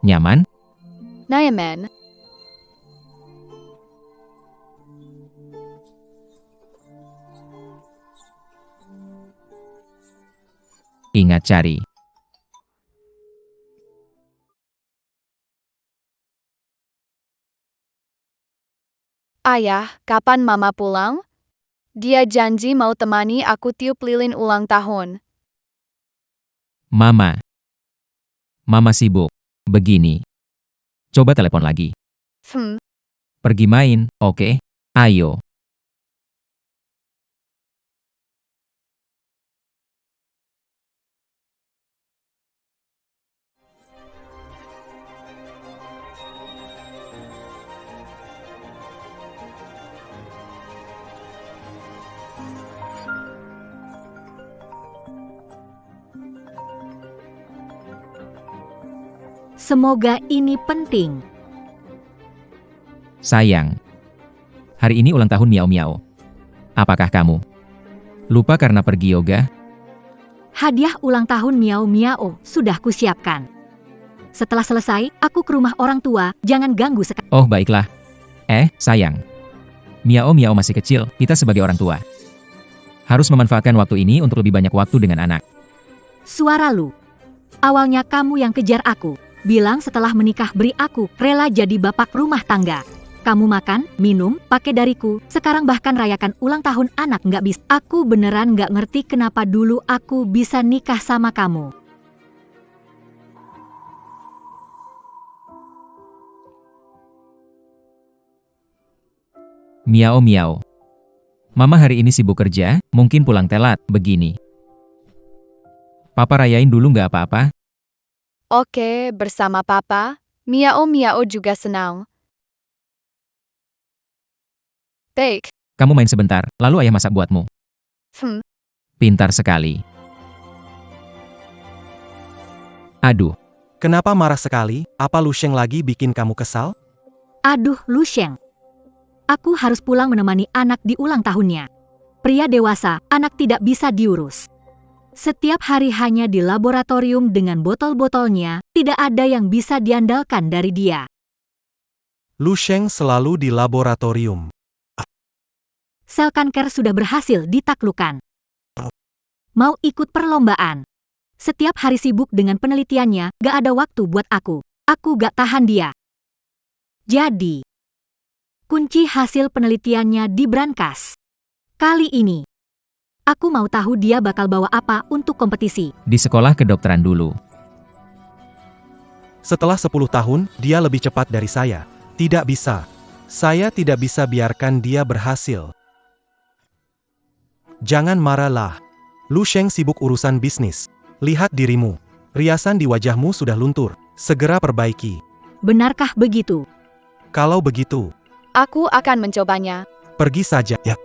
Nyaman? Nyaman. Ingat cari. Ayah, kapan Mama pulang? Dia janji mau temani aku tiup lilin ulang tahun. Mama. Mama sibuk. Begini. Coba telepon lagi. Pergi main, oke? Ayo. Semoga ini penting. Sayang. Hari ini ulang tahun Miao Miao. Apakah kamu lupa karena pergi yoga? Hadiah ulang tahun Miao Miao sudah kusiapkan. Setelah selesai, aku ke rumah orang tua, jangan ganggu sekarang. Oh baiklah. Sayang. Miao Miao masih kecil, kita sebagai orang tua harus memanfaatkan waktu ini untuk lebih banyak waktu dengan anak. Suara lu. Awalnya kamu yang kejar aku. Bilang setelah menikah beri aku, rela jadi bapak rumah tangga. Kamu makan, minum, pakai dariku, sekarang bahkan rayakan ulang tahun anak nggak bisa. Aku beneran nggak ngerti kenapa dulu aku bisa nikah sama kamu. Miao Miao. Mama hari ini sibuk kerja, mungkin pulang telat, begini. Papa rayain dulu nggak apa-apa? Oke, bersama Papa, Miao Miao juga senang. Baik. Kamu main sebentar, lalu ayah masak buatmu. Pintar sekali. Aduh, Kenapa marah sekali? Apa Lu Sheng lagi bikin kamu kesal? Aduh, Lu Sheng. Aku harus pulang menemani anak di ulang tahunnya. Pria dewasa, anak tidak bisa diurus. Setiap hari hanya di laboratorium dengan botol-botolnya, tidak ada yang bisa diandalkan dari dia. Lu Sheng selalu di laboratorium. Sel kanker sudah berhasil ditaklukkan. Mau ikut perlombaan. Setiap hari sibuk dengan penelitiannya, gak ada waktu buat aku. Aku gak tahan dia. Jadi, kunci hasil penelitiannya di brankas. Kali ini, aku mau tahu dia bakal bawa apa untuk kompetisi. di sekolah kedokteran dulu. Setelah 10 tahun, dia lebih cepat dari saya. Tidak bisa. Saya tidak bisa biarkan dia berhasil. Jangan marahlah. Lu Sheng sibuk urusan bisnis. Lihat dirimu. Riasan di wajahmu sudah luntur. Segera perbaiki. Benarkah begitu? Kalau begitu, Aku akan mencobanya. pergi saja ya.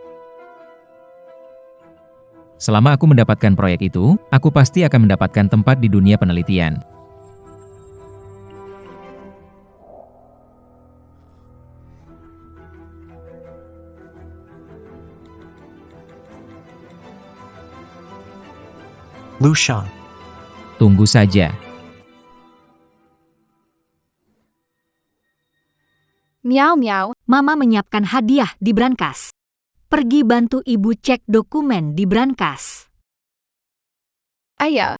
Selama aku mendapatkan proyek itu, aku pasti akan mendapatkan tempat di dunia penelitian. Lu Sheng. Tunggu saja. Miao Miao. Mama menyiapkan hadiah di brankas. Pergi bantu ibu cek dokumen di brankas. Ayah.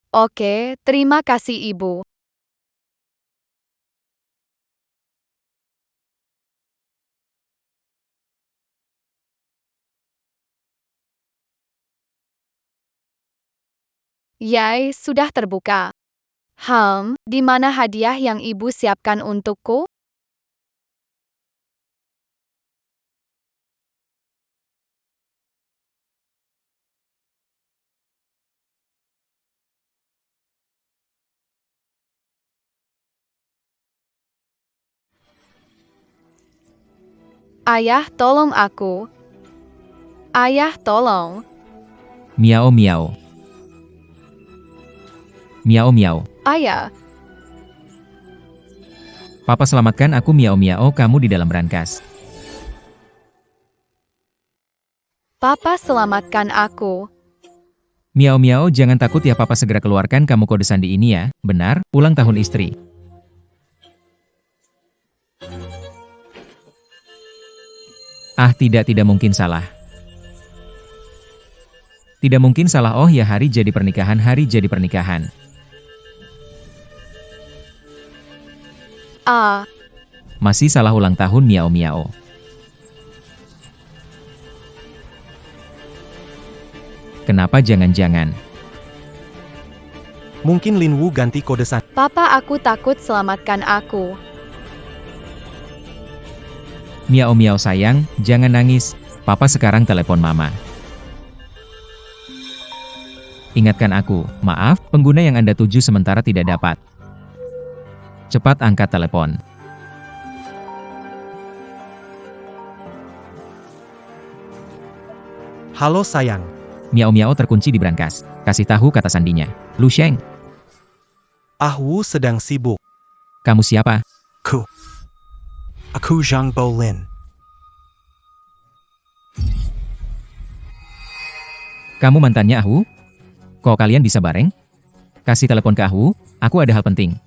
Oke, terima kasih Ibu. Yai, sudah terbuka. Di mana hadiah yang Ibu siapkan untukku? Ayah, tolong aku. Ayah, tolong. Miao Miao. Miao Miao. Ayah. Papa selamatkan aku Miao Miao, kamu di dalam brankas. Papa selamatkan aku. Miao Miao, jangan takut ya, Papa segera keluarkan kamu kode sandi ini ya. Benar, ulang tahun istri. Ah, tidak mungkin salah. Tidak mungkin salah. Oh ya, hari jadi pernikahan. Ah, Masih salah ulang tahun Miao Miao. Kenapa jangan-jangan? Mungkin Lin Wu ganti kode sandi. Papa, aku takut, selamatkan aku. Miao Miao sayang, jangan nangis. Papa sekarang telepon mama. Ingatkan aku, maaf, pengguna yang Anda tuju sementara tidak dapat. Cepat angkat telepon. Halo sayang. Miao Miao terkunci di brankas. Kasih tahu kata sandinya. Lu Sheng, Ah Wu sedang sibuk. kamu siapa? Aku Zhang Bolin. Kamu mantannya Ahu? Kok kalian bisa bareng? Kasih telepon ke Ahu, aku ada hal penting.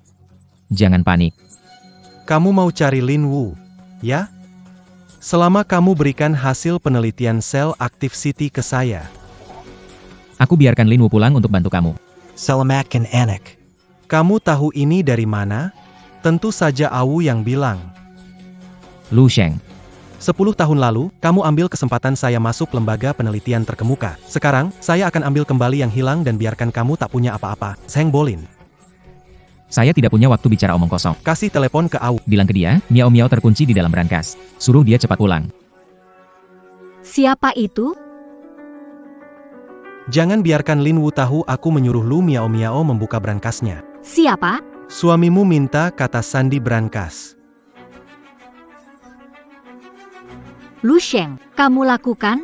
Jangan panik. Kamu mau cari Lin Wu, ya? Selama kamu berikan hasil penelitian sel aktif City ke saya. Aku biarkan Lin Wu pulang untuk bantu kamu. Selamat kan anak. Kamu tahu ini dari mana? Tentu saja Awu yang bilang. Lu Sheng, 10 tahun lalu, kamu ambil kesempatan saya masuk lembaga penelitian terkemuka. Sekarang, saya akan ambil kembali yang hilang dan biarkan kamu tak punya apa-apa. Zhang Bolin. saya tidak punya waktu bicara omong kosong. Kasih telepon ke Awu. Bilang ke dia, Miao Miao terkunci di dalam brankas. Suruh dia cepat pulang. Siapa itu? Jangan biarkan Lin Wu tahu aku menyuruh Lu Miao Miao membuka brankasnya. Siapa? Suamimu minta kata sandi brankas. Lu Sheng, kamu lakukan?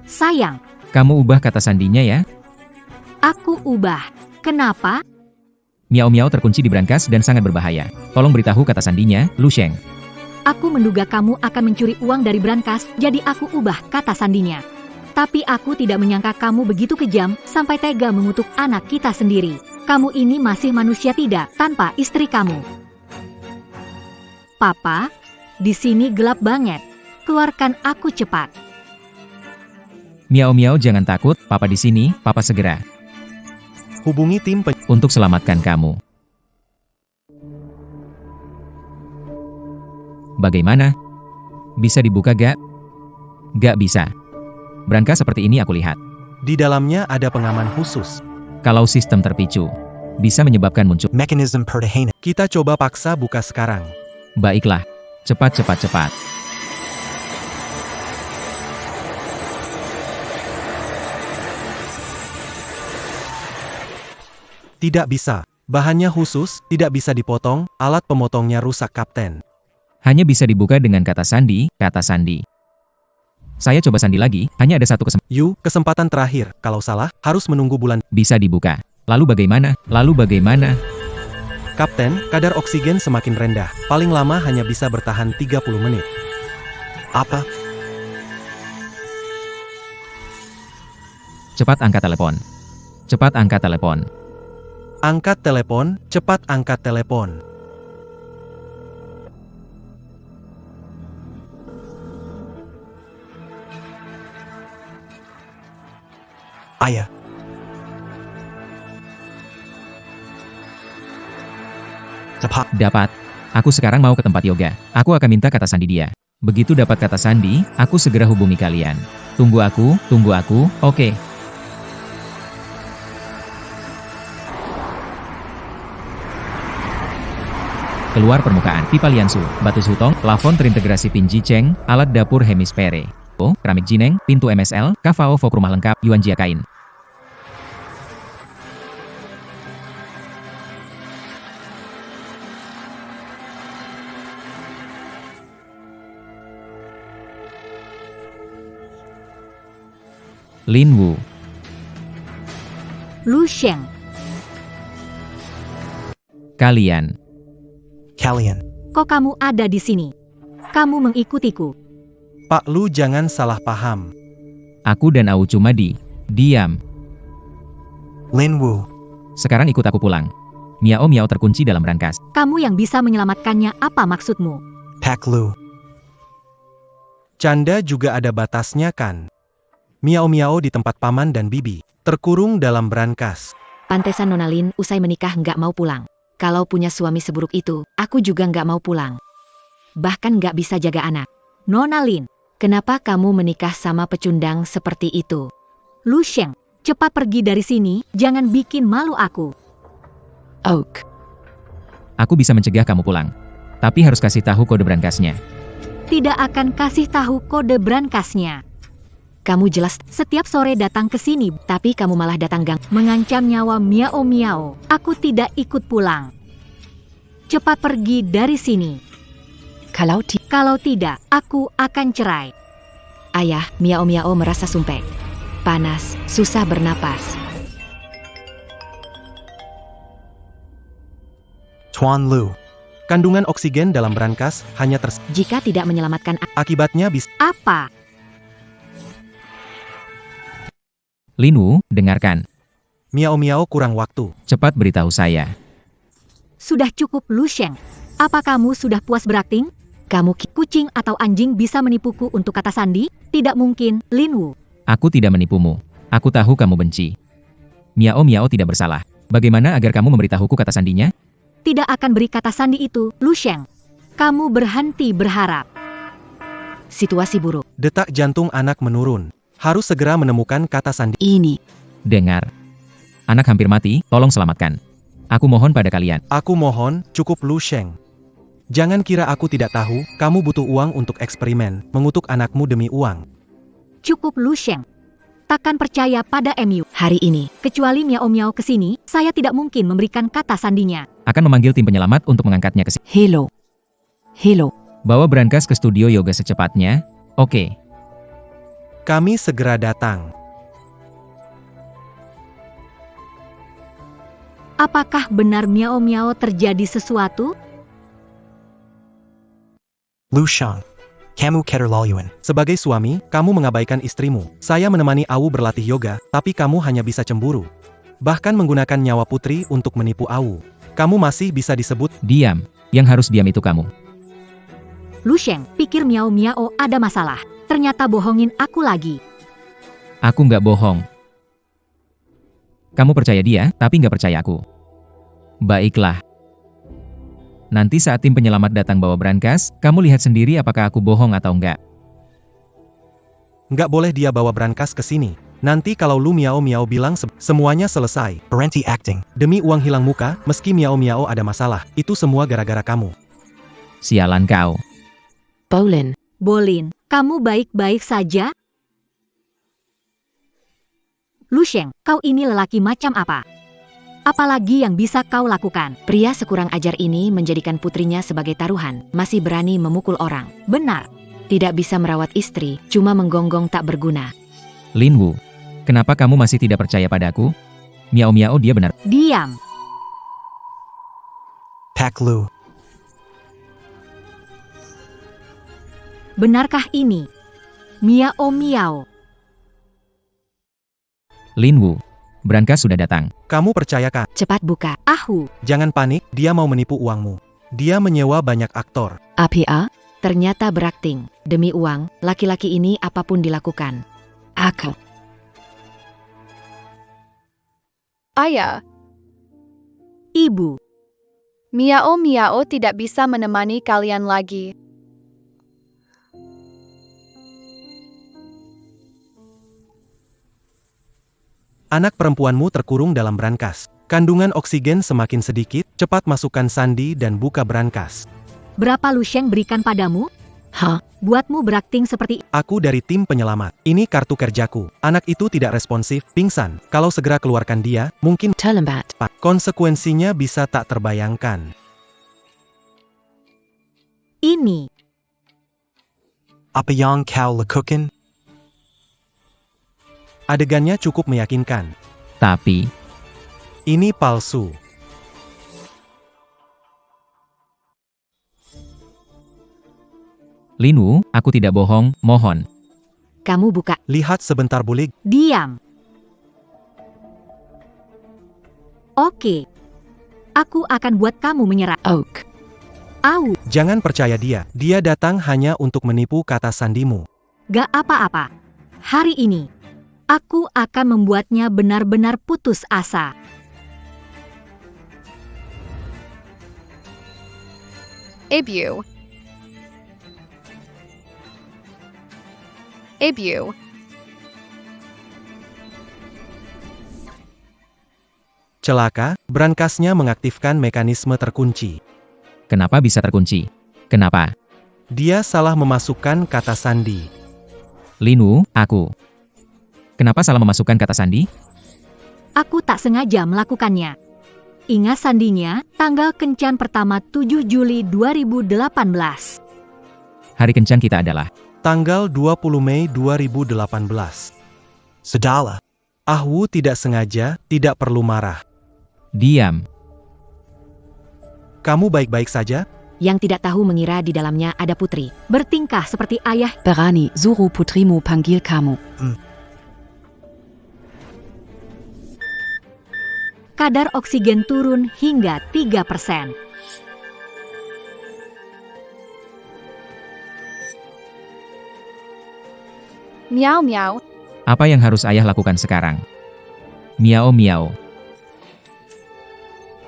Sayang, Kamu ubah kata sandinya ya? aku ubah. Kenapa? Miao Miao terkunci di brankas dan sangat berbahaya. Tolong beritahu kata sandinya, Lu Sheng. Aku menduga kamu akan mencuri uang dari brankas, jadi aku ubah kata sandinya. Tapi aku tidak menyangka kamu begitu kejam, sampai tega mengutuk anak kita sendiri. Kamu ini masih manusia tidak, tanpa istri kamu. Papa, di sini gelap banget. Keluarkan aku cepat. Miao Miao jangan takut, papa di sini, papa segera. Hubungi tim Untuk selamatkan kamu. Bagaimana? Bisa dibuka gak? Gak bisa. Brankas seperti ini aku lihat. Di dalamnya ada pengaman khusus. Kalau sistem terpicu, bisa menyebabkan muncul. Mekanisme pertahanan. Kita coba paksa buka sekarang. Baiklah. Cepat. Tidak bisa. Bahannya khusus, tidak bisa dipotong, alat pemotongnya rusak Kapten. Hanya bisa dibuka dengan kata sandi, Saya coba sandi lagi, hanya ada satu kesempatan. Yu, kesempatan terakhir. Kalau salah, harus menunggu bulan. Bisa dibuka. Lalu bagaimana? Kapten, kadar oksigen semakin rendah. Paling lama hanya bisa bertahan 30 menit. Apa? Cepat angkat telepon. Angkat telepon, cepat angkat telepon. Ayah. Cepat. Dapat. Aku sekarang mau ke tempat yoga. Aku akan minta kata sandi dia. Begitu dapat kata sandi, aku segera hubungi kalian. Tunggu aku, oke. Keluar permukaan, pipa liansu, batu sutong, plafon terintegrasi Pinji Cheng, alat dapur hemisfere. Keramik Jineng, pintu MSL, KVO Fok rumah lengkap, Yuan Jia kain. Lin Wu. Lu Sheng, Kalian. kok kamu ada di sini? Kamu mengikutiku. Pak Lu jangan salah paham. Aku dan Au cuma diam. Lin Wu. Sekarang ikut aku pulang. Miao Miao terkunci dalam brankas. Kamu yang bisa menyelamatkannya, apa maksudmu? Pak Lu. Canda juga ada batasnya kan? Miao-miao di tempat paman dan bibi. Terkurung dalam brankas. Pantesan Nona Lin usai menikah nggak mau pulang. Kalau punya suami seburuk itu, aku juga nggak mau pulang. Bahkan nggak bisa jaga anak. Nona Lin, kenapa kamu menikah sama pecundang seperti itu? Lu Sheng, cepat pergi dari sini, jangan bikin malu aku. Oak. Aku bisa mencegah kamu pulang. Tapi harus kasih tahu kode brankasnya. Tidak akan kasih tahu kode brankasnya. Kamu jelas setiap sore datang ke sini, tapi kamu malah datang gang, mengancam nyawa Miao-miao. Aku tidak ikut pulang. Cepat pergi dari sini. Kalau tidak, aku akan cerai. Ayah, Miao-miao merasa sumpek. Panas, susah bernapas. Tuan Lu. Kandungan oksigen dalam brankas hanya Jika tidak menyelamatkan akibatnya bisa. apa? Lin Wu, dengarkan. Miao-miao kurang waktu. Cepat beritahu saya. Sudah cukup Lu Sheng. Apa kamu sudah puas berakting? Kamu kucing atau anjing bisa menipuku untuk kata sandi? Tidak mungkin, Lin Wu. Aku tidak menipumu. Aku tahu kamu benci. Miao-miao tidak bersalah. Bagaimana agar kamu memberitahuku kata sandinya? Tidak akan beri kata sandi itu, Lu Sheng. Kamu berhenti berharap. Situasi buruk. Detak jantung anak menurun. Harus segera menemukan kata sandi. Ini. Dengar. Anak hampir mati, tolong selamatkan. Aku mohon pada kalian. Aku mohon, cukup Lu Sheng. Jangan kira aku tidak tahu, kamu butuh uang untuk eksperimen, mengutuk anakmu demi uang. Cukup Lu Sheng. Takkan percaya pada MU. Hari ini, kecuali Miao-miao kesini, saya tidak mungkin memberikan kata sandinya. Akan memanggil tim penyelamat untuk mengangkatnya ke sini. Hello. Bawa brankas ke studio yoga secepatnya. Oke. Kami segera datang. Apakah benar Miao-miao terjadi sesuatu? Lu Shang. Kamu keterlaluan. Sebagai suami, kamu mengabaikan istrimu. Saya menemani Awu berlatih yoga, tapi kamu hanya bisa cemburu. Bahkan menggunakan nyawa putri untuk menipu Awu. Kamu masih bisa disebut. Diam. Yang harus diam itu kamu. Lu Sheng, pikir Miao-miao ada masalah. Ternyata bohongin aku lagi. Aku nggak bohong. Kamu percaya dia, tapi nggak percaya aku. Baiklah. Nanti saat tim penyelamat datang bawa brankas, kamu lihat sendiri apakah aku bohong atau enggak. Nggak boleh dia bawa brankas ke sini. Nanti kalau Lu Miao-miao bilang semuanya selesai. Berhenti acting. Demi uang hilang muka, meski Miao-miao ada masalah. Itu semua gara-gara kamu. Sialan kau. Bolin, kamu baik-baik saja? Lu Sheng, kau ini lelaki macam apa? Apalagi yang bisa kau lakukan? Pria sekurang ajar ini menjadikan putrinya sebagai taruhan, masih berani memukul orang. Benar. Tidak bisa merawat istri, cuma menggonggong tak berguna. Lin Wu, kenapa kamu masih tidak percaya padaku? Miao-miao dia benar. Diam. Pak Lu. Benarkah ini? Miao-miao. Lin Wu, brankas sudah datang. Kamu percayakan. Cepat buka. Ahu. Jangan panik, dia mau menipu uangmu. Dia menyewa banyak aktor. APA? Ternyata berakting. Demi uang, laki-laki ini apapun dilakukan. Aku. Ayah, Ibu. Miao-miao tidak bisa menemani kalian lagi. Anak perempuanmu terkurung dalam brankas. Kandungan oksigen semakin sedikit, cepat masukkan sandi dan buka brankas. Berapa Lu Sheng berikan padamu? Buatmu berakting seperti... Aku dari tim penyelamat. Ini kartu kerjaku. Anak itu tidak responsif, pingsan. Kalau segera keluarkan dia, mungkin konsekuensinya bisa tak terbayangkan. Ini. Apa yang kau lakukan? Adegannya cukup meyakinkan. Tapi, Ini palsu. Lin Wu, aku tidak bohong, mohon. Kamu buka. Lihat sebentar bulik. Diam. Oke. Aku akan buat kamu menyerah. Au, Jangan percaya dia. Dia datang hanya untuk menipu kata sandimu. gak apa-apa. Hari ini, aku akan membuatnya benar-benar putus asa. Ibu. Ibu. Celaka, brankasnya mengaktifkan mekanisme terkunci. Kenapa bisa terkunci? Kenapa? Dia salah memasukkan kata sandi. Linwu, aku. Kenapa salah memasukkan kata sandi? Aku tak sengaja melakukannya. Ingat sandinya, tanggal kencan pertama 7 Juli 2018. Hari kencan kita adalah Tanggal 20 Mei 2018. Sudahlah. Ahwu tidak sengaja, tidak perlu marah. diam. Kamu baik-baik saja? Yang tidak tahu mengira di dalamnya ada putri. Bertingkah seperti ayah. Berani, Zuru putrimu panggil kamu. Kadar oksigen turun hingga 3%. Miau miau. Apa yang harus ayah lakukan sekarang? Miao miao.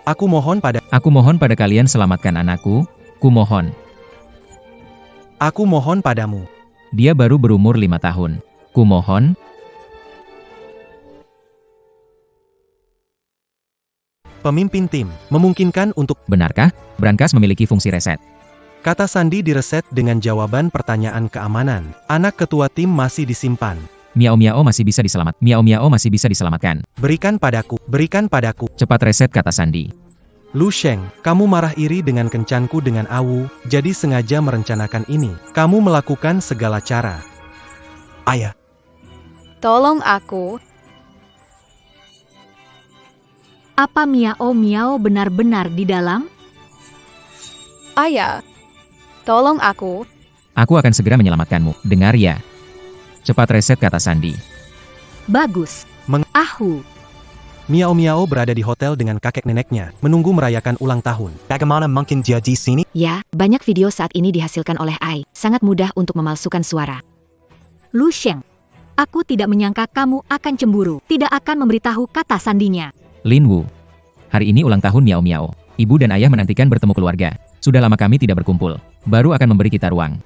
Aku mohon Aku mohon pada kalian selamatkan anakku. Kumohon. Aku mohon padamu. Dia baru berumur 5 tahun. Kumohon. Pemimpin tim, memungkinkan untuk Benarkah? Brankas memiliki fungsi reset. kata sandi direset dengan jawaban pertanyaan keamanan. Anak ketua tim masih disimpan. Miao miao masih bisa diselamatkan. Miao miao masih bisa diselamatkan. Berikan padaku, berikan padaku. Cepat reset kata sandi. Lu Sheng, kamu marah iri dengan kencanku dengan Awu, jadi sengaja merencanakan ini. Kamu melakukan segala cara. Ayah. Tolong aku. Apa Miao Miao benar-benar di dalam? Ayah. Tolong aku. Aku akan segera menyelamatkanmu. Dengar ya. Cepat reset kata sandi. Bagus. Ahu. Miao Miao berada di hotel dengan kakek neneknya, menunggu merayakan ulang tahun. Bagaimana mungkin dia di sini? Ya, banyak video saat ini dihasilkan oleh AI. Sangat mudah untuk memalsukan suara. Lu Sheng. Aku tidak menyangka kamu akan cemburu. Tidak akan memberitahu kata sandinya. Linwu. Hari ini ulang tahun Miao Miao. Ibu dan ayah menantikan bertemu keluarga. Sudah lama kami tidak berkumpul. Baru akan memberi kita ruang.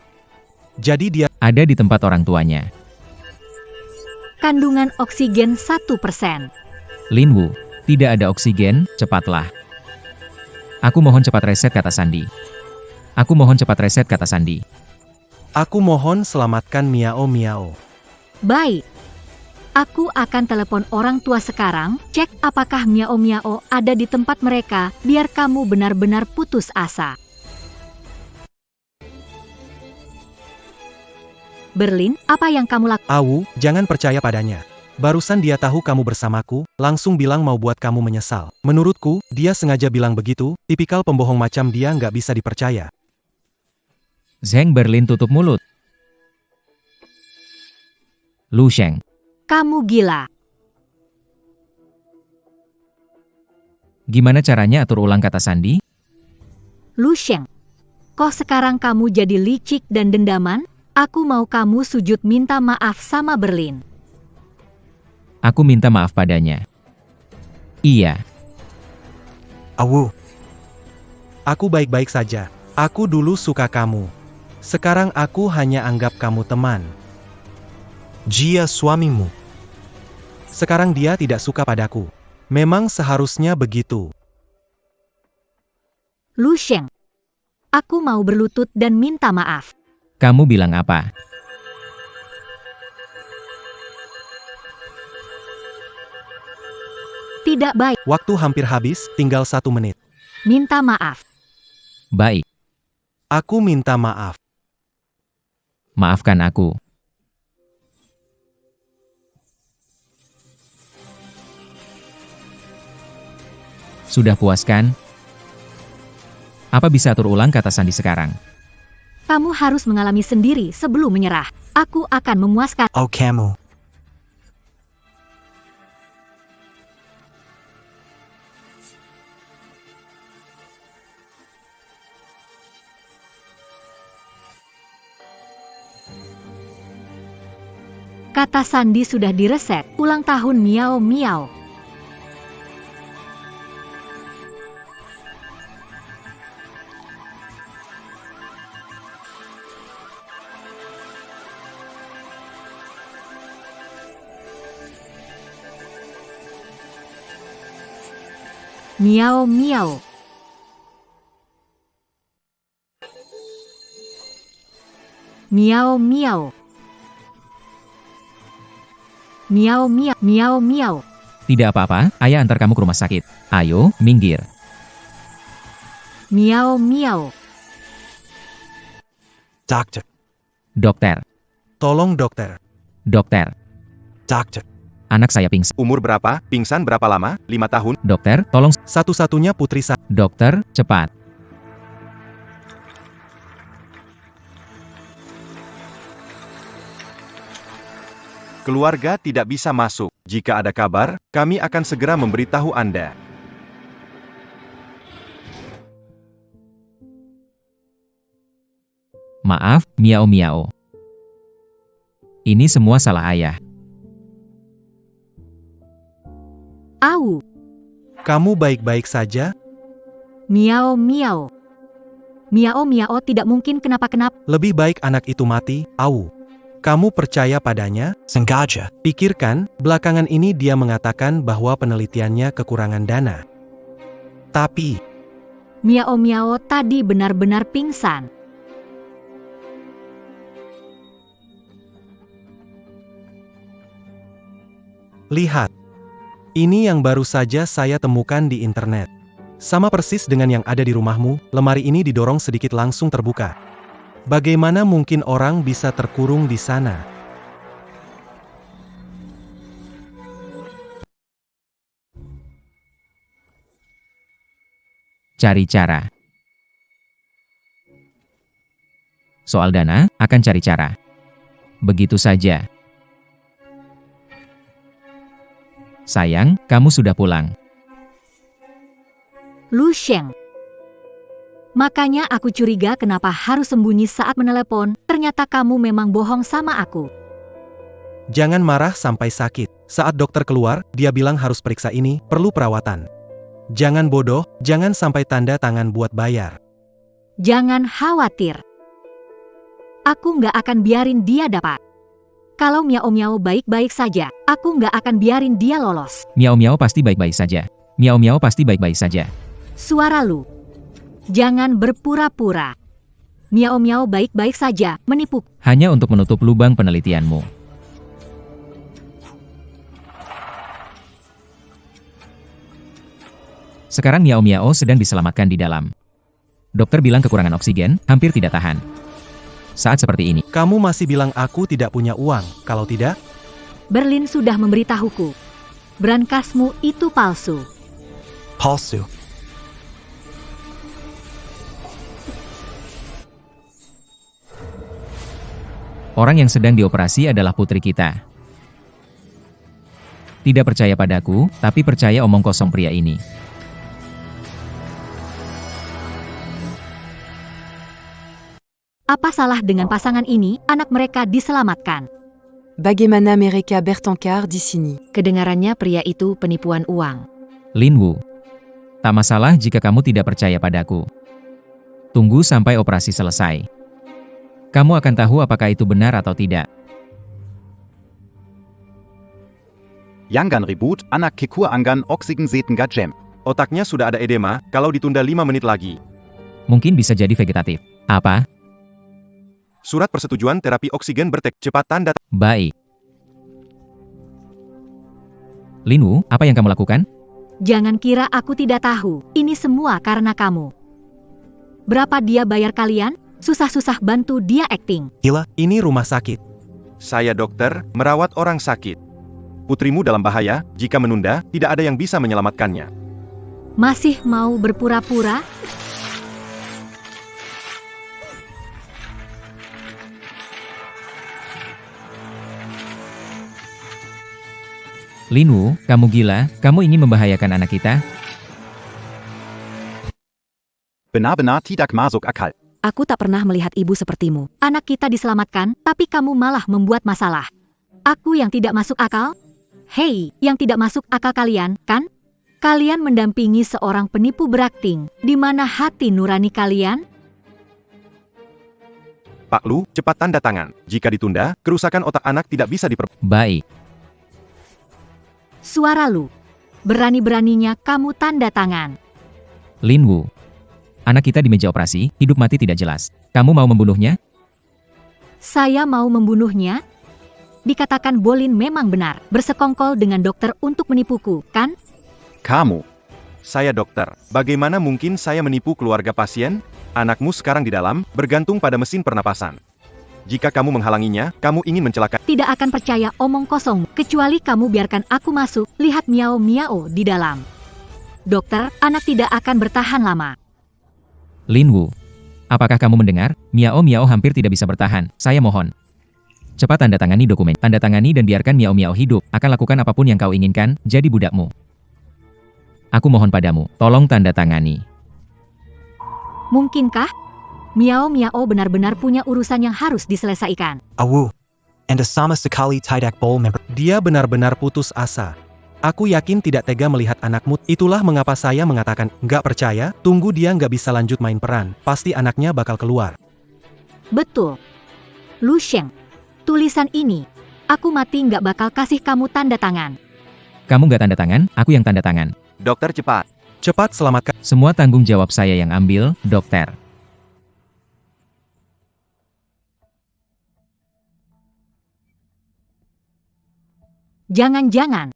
Jadi dia Ada di tempat orang tuanya. Kandungan oksigen 1%. Linwu. Tidak ada oksigen, cepatlah. Aku mohon cepat reset kata sandi. Aku mohon cepat reset kata sandi. Aku mohon selamatkan Miao Miao. Baik. Aku akan telepon orang tua sekarang, cek apakah Miao Miao ada di tempat mereka, biar kamu benar-benar putus asa. Berlin, apa yang kamu lakukan? Awu, jangan percaya padanya. Barusan dia tahu kamu bersamaku, langsung bilang mau buat kamu menyesal. Menurutku, dia sengaja bilang begitu, tipikal pembohong macam dia nggak bisa dipercaya. Zheng Berlin tutup mulut. Lu Sheng. Kamu gila. Gimana caranya atur ulang kata sandi? Lu Sheng. Kok sekarang kamu jadi licik dan dendaman? Aku mau kamu sujud minta maaf sama Berlin. Aku minta maaf padanya. Iya. Awu. Aku baik-baik saja. Aku dulu suka kamu. Sekarang aku hanya anggap kamu teman. Dia suamimu. Sekarang dia tidak suka padaku. Memang seharusnya begitu. Lu Sheng. Aku mau berlutut dan minta maaf. Kamu bilang apa? Tidak baik. Waktu hampir habis, tinggal 1 menit. Minta maaf. Baik. Aku minta maaf. Maafkan aku. Sudah puas kan? Apa bisa atur ulang kata sandi sekarang? Kamu harus mengalami sendiri sebelum menyerah. Aku akan memuaskan. Oh kamu. Kata sandi sudah direset. Ulang tahun Miao Miao. Miao Miao. Miao Miao. Miao Miao. Miao Miao. Tidak apa-apa, ayah antar kamu ke rumah sakit. Ayo, minggir. Miao Miao. Doctor. Dokter, Tolong dokter. dokter. Doctor. Anak saya pingsan. Umur berapa? Pingsan berapa lama? 5 tahun? Dokter, tolong. Satu-satunya putri saya. Dokter, cepat. Keluarga tidak bisa masuk. Jika ada kabar, kami akan segera memberitahu Anda. Maaf, Miao Miao. Ini semua salah ayah. Au. Kamu baik-baik saja? Miao Miao. Miao Miao tidak mungkin kenapa-kenapa. Lebih baik anak itu mati, Au. Kamu percaya padanya? Sengaja. Pikirkan, belakangan ini dia mengatakan bahwa penelitiannya kekurangan dana. Tapi, Miao Miao tadi benar-benar pingsan. lihat. Ini yang baru saja saya temukan di internet. Sama persis dengan yang ada di rumahmu, lemari ini didorong sedikit langsung terbuka. Bagaimana mungkin orang bisa terkurung di sana? Cari cara. Soal dana, akan cari cara. Begitu saja. Sayang, kamu sudah pulang. Lu Sheng. Makanya aku curiga kenapa harus sembunyi saat menelepon, ternyata kamu memang bohong sama aku. Jangan marah sampai sakit. Saat dokter keluar, dia bilang harus periksa ini, perlu perawatan. Jangan bodoh, jangan sampai tanda tangan buat bayar. Jangan khawatir. Aku nggak akan biarin dia dapat. Kalau Miao Miao baik-baik saja, aku nggak akan biarin dia lolos. Miao Miao pasti baik-baik saja. Miao Miao pasti baik-baik saja. Suara lu. Jangan berpura-pura. Miao Miao baik-baik saja, menipu. Hanya untuk menutup lubang penelitianmu. Sekarang Miao Miao sedang diselamatkan di dalam. Dokter bilang kekurangan oksigen, hampir tidak tahan. Saat seperti ini, Kamu masih bilang aku tidak punya uang, kalau tidak? Berlin sudah memberitahuku. Brankasmu itu palsu. Palsu. orang yang sedang dioperasi adalah putri kita. Tidak percaya padaku, tapi percaya omong kosong pria ini. Apa salah dengan pasangan ini? Anak mereka diselamatkan. Bagaimana mereka bertengkar di sini? Kedengarannya pria itu penipuan uang. Lin Wu. Tak masalah jika kamu tidak percaya padaku. Tunggu sampai operasi selesai. Kamu akan tahu apakah itu benar atau tidak. Yangan ribut, anak kekur anggan oksigen zeten gajem. Otaknya sudah ada edema, kalau ditunda 5 menit lagi. Mungkin bisa jadi vegetatif. Apa? Surat persetujuan terapi oksigen bertek, cepat tanda. Baik. Lin Wu, apa yang kamu lakukan? Jangan kira aku tidak tahu. Ini semua karena kamu. Berapa dia bayar kalian? Susah-susah bantu dia acting. Gila, ini rumah sakit. Saya dokter, merawat orang sakit. Putrimu dalam bahaya, jika menunda, tidak ada yang bisa menyelamatkannya. Masih mau berpura-pura? Lin Wu, kamu gila? Kamu ingin membahayakan anak kita? Benar-benar tidak masuk akal. Aku tak pernah melihat ibu sepertimu. Anak kita diselamatkan, tapi kamu malah membuat masalah. Aku yang tidak masuk akal? Hei, yang tidak masuk akal kalian, kan? Kalian mendampingi seorang penipu berakting, di mana hati nurani kalian? Pak Lu, cepat tanda tangan. Jika ditunda, kerusakan otak anak tidak bisa Baik. Suara Lu. Berani-beraninya kamu tanda tangan. Lin Wu. Anak kita di meja operasi, hidup mati tidak jelas. Kamu mau membunuhnya? Saya mau membunuhnya? Dikatakan Bolin memang benar, bersekongkol dengan dokter untuk menipuku, kan? Kamu. Saya dokter. Bagaimana mungkin saya menipu keluarga pasien? Anakmu sekarang di dalam, bergantung pada mesin pernapasan. Jika kamu menghalanginya, kamu ingin mencelakai. Tidak akan percaya omong kosong, kecuali kamu biarkan aku masuk, lihat miao-miao di dalam. Dokter, anak tidak akan bertahan lama. Lin Wu. Apakah kamu mendengar? Miao-miao hampir tidak bisa bertahan. Saya mohon. Cepat tanda tangani dokumen. Tanda tangani dan biarkan miao-miao hidup. Akan lakukan apapun yang kau inginkan, jadi budakmu. Aku mohon padamu, tolong tanda tangani. Mungkinkah? Miao-miao benar-benar punya urusan yang harus diselesaikan. Awu. And sama sekali tidak bol member. Dia benar-benar putus asa. Aku yakin tidak tega melihat anakmu. Itulah mengapa saya mengatakan, nggak percaya, tunggu dia nggak bisa lanjut main peran. Pasti anaknya bakal keluar. Betul. Lu Sheng, tulisan ini, aku mati nggak bakal kasih kamu tanda tangan. Kamu nggak tanda tangan, aku yang tanda tangan. Dokter cepat. Cepat selamatkan. Semua tanggung jawab saya yang ambil, dokter. Jangan-jangan.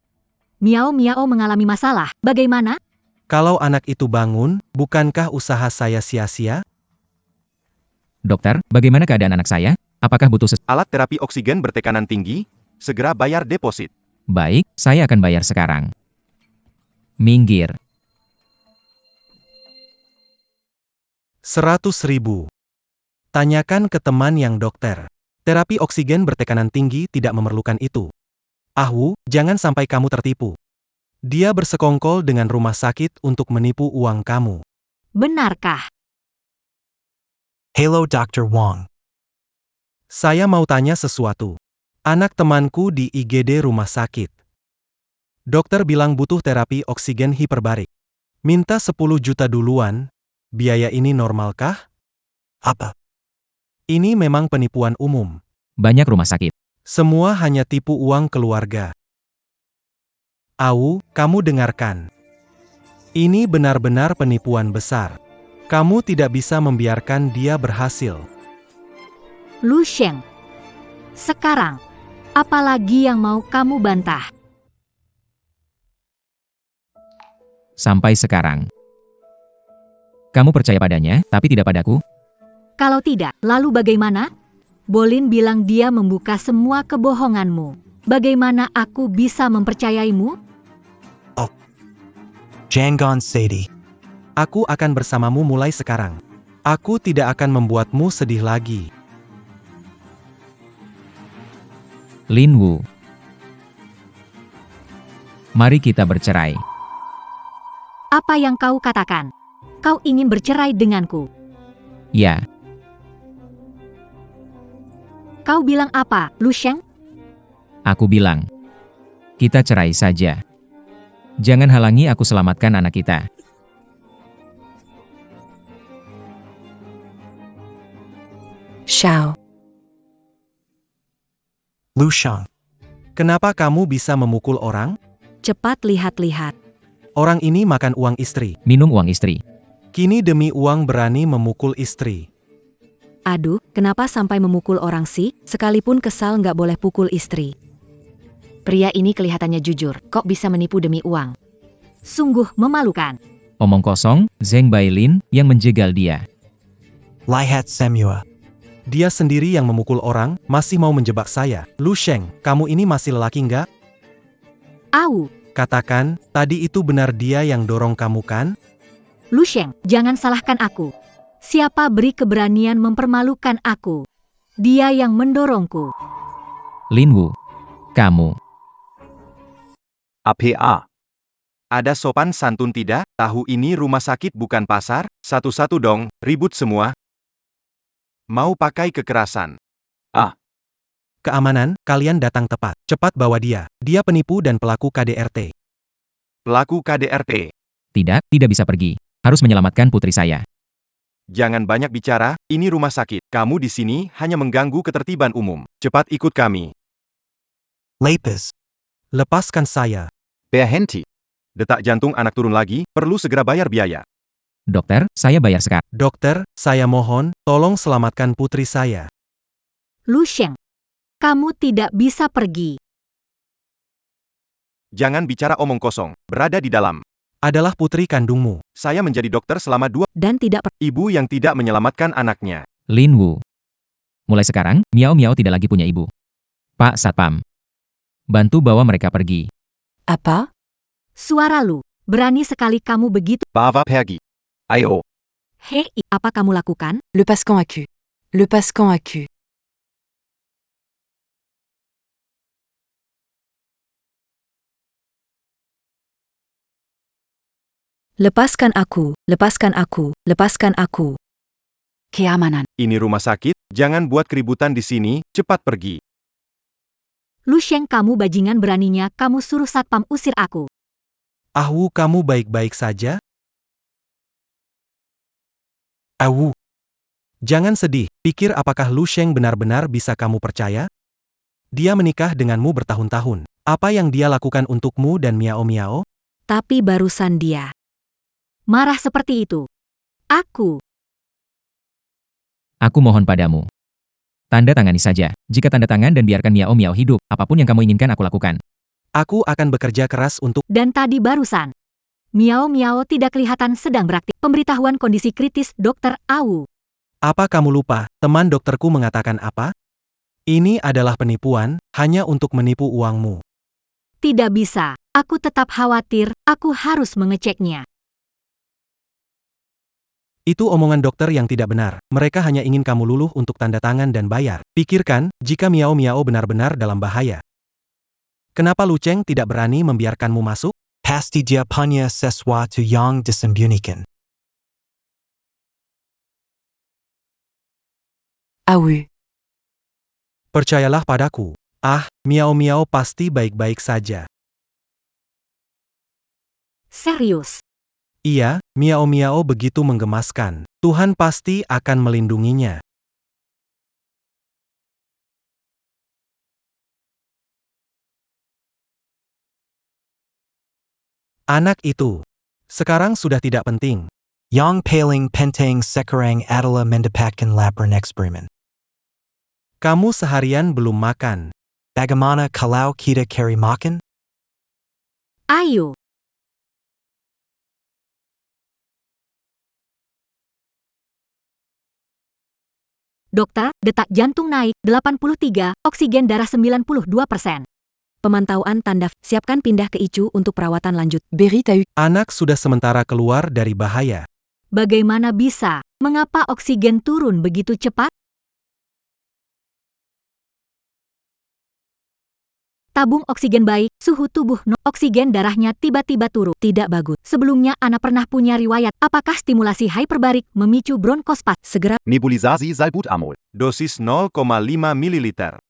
Miao-miao mengalami masalah, bagaimana? Kalau anak itu bangun, bukankah usaha saya sia-sia? Dokter, bagaimana keadaan anak saya? Apakah butuh Alat terapi oksigen bertekanan tinggi, segera bayar deposit. Baik, saya akan bayar sekarang. Minggir. 100.000. Tanyakan ke teman yang dokter. Terapi oksigen bertekanan tinggi tidak memerlukan itu. Wu, jangan sampai kamu tertipu. Dia bersekongkol dengan rumah sakit untuk menipu uang kamu. Benarkah? Hello Dr. Wong. Saya mau tanya sesuatu. Anak temanku di IGD rumah sakit. Dokter bilang butuh terapi oksigen hiperbarik. Minta 10 juta duluan. Biaya ini normalkah? Apa? Ini memang penipuan umum. Banyak rumah sakit. Semua hanya tipu uang keluarga. Wu, kamu dengarkan. Ini benar-benar penipuan besar. Kamu tidak bisa membiarkan dia berhasil. Lu Sheng. Sekarang, apalagi yang mau kamu bantah? Sampai sekarang. Kamu percaya padanya, tapi tidak padaku? Kalau tidak, lalu bagaimana? Bolin bilang dia membuka semua kebohonganmu. Bagaimana aku bisa mempercayaimu? Jangan Sadie. Aku akan bersamamu mulai sekarang. Aku tidak akan membuatmu sedih lagi. Lin Wu. Mari kita bercerai. Apa yang kau katakan? Kau ingin bercerai denganku? Ya, Kau bilang apa, Lu Sheng? aku bilang. Kita cerai saja. Jangan halangi aku selamatkan anak kita. Xiao. Lu Shang. Kenapa kamu bisa memukul orang? Cepat lihat-lihat. Orang ini makan uang istri. Minum uang istri. Kini demi uang berani memukul istri. Aduh, kenapa sampai memukul orang sih? Sekalipun kesal nggak boleh pukul istri. Pria ini kelihatannya jujur, kok bisa menipu demi uang? Sungguh memalukan. Omong kosong, Zheng Bailin yang menjegal dia. Lihat semua. Dia sendiri yang memukul orang, masih mau menjebak saya. Lu Sheng, kamu ini masih lelaki nggak? Wu, Katakan, tadi itu benar dia yang dorong kamu kan? Lu Sheng, jangan salahkan aku. Siapa beri keberanian mempermalukan aku? Dia yang mendorongku. Lin Wu. Kamu. APA. Ada sopan santun tidak? Tahu ini rumah sakit bukan pasar? Satu-satu dong, ribut semua. Mau pakai kekerasan. keamanan, kalian datang tepat. Cepat bawa dia. Dia penipu dan pelaku KDRT. Pelaku KDRT. Tidak, tidak bisa pergi. Harus menyelamatkan putri saya. Jangan banyak bicara, ini rumah sakit. Kamu di sini hanya mengganggu ketertiban umum. Cepat ikut kami. Lapis. Lepaskan saya. Berhenti. Detak jantung anak turun lagi, perlu segera bayar biaya. Dokter, saya bayar sekarang. Dokter, saya mohon, tolong selamatkan putri saya. Lu Sheng, kamu tidak bisa pergi. Jangan bicara omong kosong. Berada di dalam. Adalah putri kandungmu. Saya menjadi dokter selama 2 Dan tidak ibu yang tidak menyelamatkan anaknya. Lin Wu. Mulai sekarang, Miao Miao tidak lagi punya ibu. Pak Satpam. Bantu bawa mereka pergi. Apa? Suara lu, berani sekali kamu begitu. Bawa pergi. Ayo. Hei, apa kamu lakukan? Le Pascan accue. Le Pascan accue. Lepaskan aku, lepaskan aku, lepaskan aku. Keamanan. Ini rumah sakit, jangan buat keributan di sini, cepat pergi. Lu Sheng, kamu bajingan, beraninya kamu suruh satpam usir aku. Ahwu, kamu baik-baik saja? Awu. Jangan sedih, pikir apakah Lu Sheng benar-benar bisa kamu percaya? Dia menikah denganmu bertahun-tahun. Apa yang dia lakukan untukmu dan Miao Miao? Tapi barusan dia. Marah seperti itu. Aku. Aku mohon padamu. Tanda tangani saja. Jika tanda tangan dan biarkan Miao Miao hidup, apapun yang kamu inginkan aku lakukan. Aku akan bekerja keras untuk... Dan tadi barusan. Miao Miao tidak kelihatan sedang beraktif. Pemberitahuan kondisi kritis Dokter Awu. Apa kamu lupa, teman dokterku mengatakan apa? Ini adalah penipuan, hanya untuk menipu uangmu. Tidak bisa. Aku tetap khawatir, aku harus mengeceknya. Itu omongan dokter yang tidak benar. Mereka hanya ingin kamu luluh untuk tanda tangan dan bayar. Pikirkan, jika Miao Miao benar-benar dalam bahaya. Kenapa Lu Cheng tidak berani membiarkanmu masuk? Pasti dia punya sesuatu yang disembunyikan. Awu. Percayalah padaku. Ah, Miao Miao pasti baik-baik saja. Serius. Iya, Miao Miao begitu menggemaskan. Tuhan pasti akan melindunginya. Anak itu. Sekarang sudah tidak penting. Yang paling penting sekarang adalah mendapatkan laporan eksperimen. Kamu seharian belum makan. Bagaimana kalau kita cari makan? Ayo. Dokter, detak jantung naik 83, oksigen darah 92%. Pemantauan tanda, siapkan pindah ke ICU untuk perawatan lanjut. Berit a eu. Anak sudah sementara keluar dari bahaya. Bagaimana bisa? Mengapa oksigen turun begitu cepat? Tabung oksigen baik, suhu tubuh oksigen darahnya tiba-tiba turun. Tidak bagus. Sebelumnya Ana pernah punya riwayat. Apakah stimulasi hiperbarik memicu bronkospas? Segera Nebulisasi salbutamol. Dosis 0,5 ml.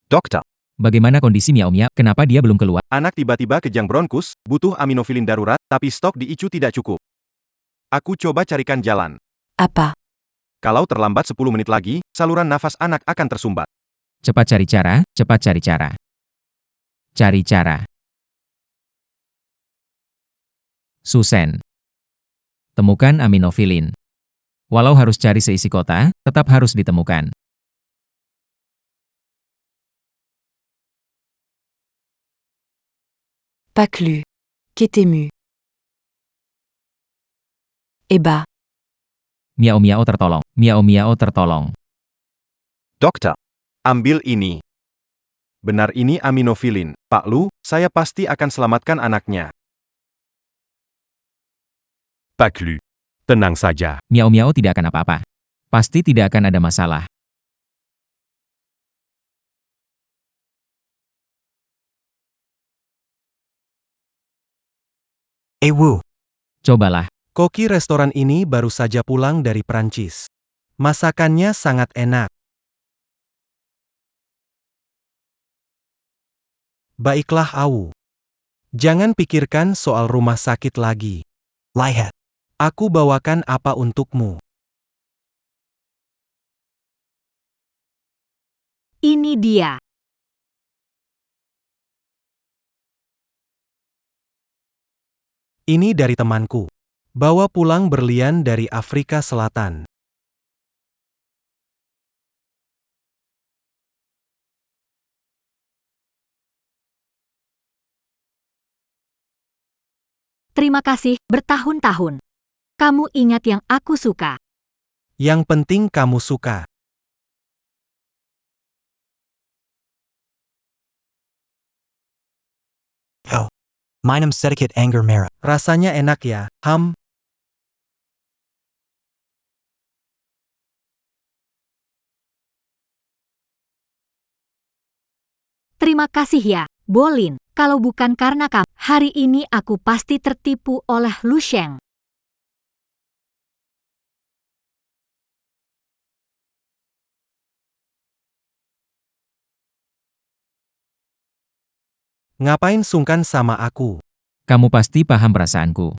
Dokter. Bagaimana kondisi Miao Miao? Kenapa dia belum keluar? Anak tiba-tiba kejang bronkus, butuh aminofilin darurat, tapi stok di ICU tidak cukup. Aku coba carikan jalan. Apa? Kalau terlambat 10 menit lagi, saluran nafas anak akan tersumbat. Cepat cari cara, cepat cari cara. Cari cara. Susen. Temukan aminofilin. Walau harus cari seisi kota, tetap harus ditemukan. Paclu. Ketemu. Eba. Miao Miao tertolong. Miao Miao tertolong. Dokter. Ambil ini. Benar ini aminofilin. Pak Lu, saya pasti akan selamatkan anaknya. Pak Lu. Tenang saja. Miao Miao tidak akan apa-apa. Pasti tidak akan ada masalah. Ewu. Cobalah. Koki restoran ini baru saja pulang dari Prancis. Masakannya sangat enak. Baiklah Awu. Jangan pikirkan soal rumah sakit lagi. Lihat. Aku bawakan apa untukmu. Ini dia. Ini dari temanku. Bawa pulang berlian dari Afrika Selatan. Terima kasih bertahun-tahun. Kamu ingat yang aku suka. Yang penting kamu suka. Oh. Minum sedikit anggur merah. Rasanya enak ya, Ham. Terima kasih ya, Bolin. Kalau bukan karena kamu, hari ini aku pasti tertipu oleh Lu Sheng. Ngapain sungkan sama aku? Kamu pasti paham perasaanku.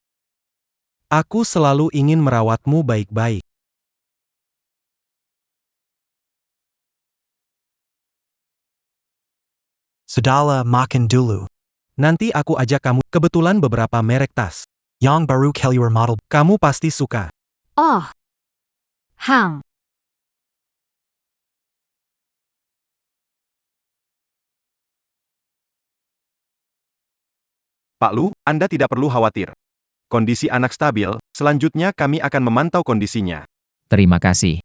Aku selalu ingin merawatmu baik-baik. Sudahlah makan dulu. Nanti aku ajak kamu, kebetulan beberapa merek tas. Yang baru keluar model. Kamu pasti suka. Oh. Ham. Pak Lu, Anda tidak perlu khawatir. Kondisi anak stabil, selanjutnya kami akan memantau kondisinya. Terima kasih.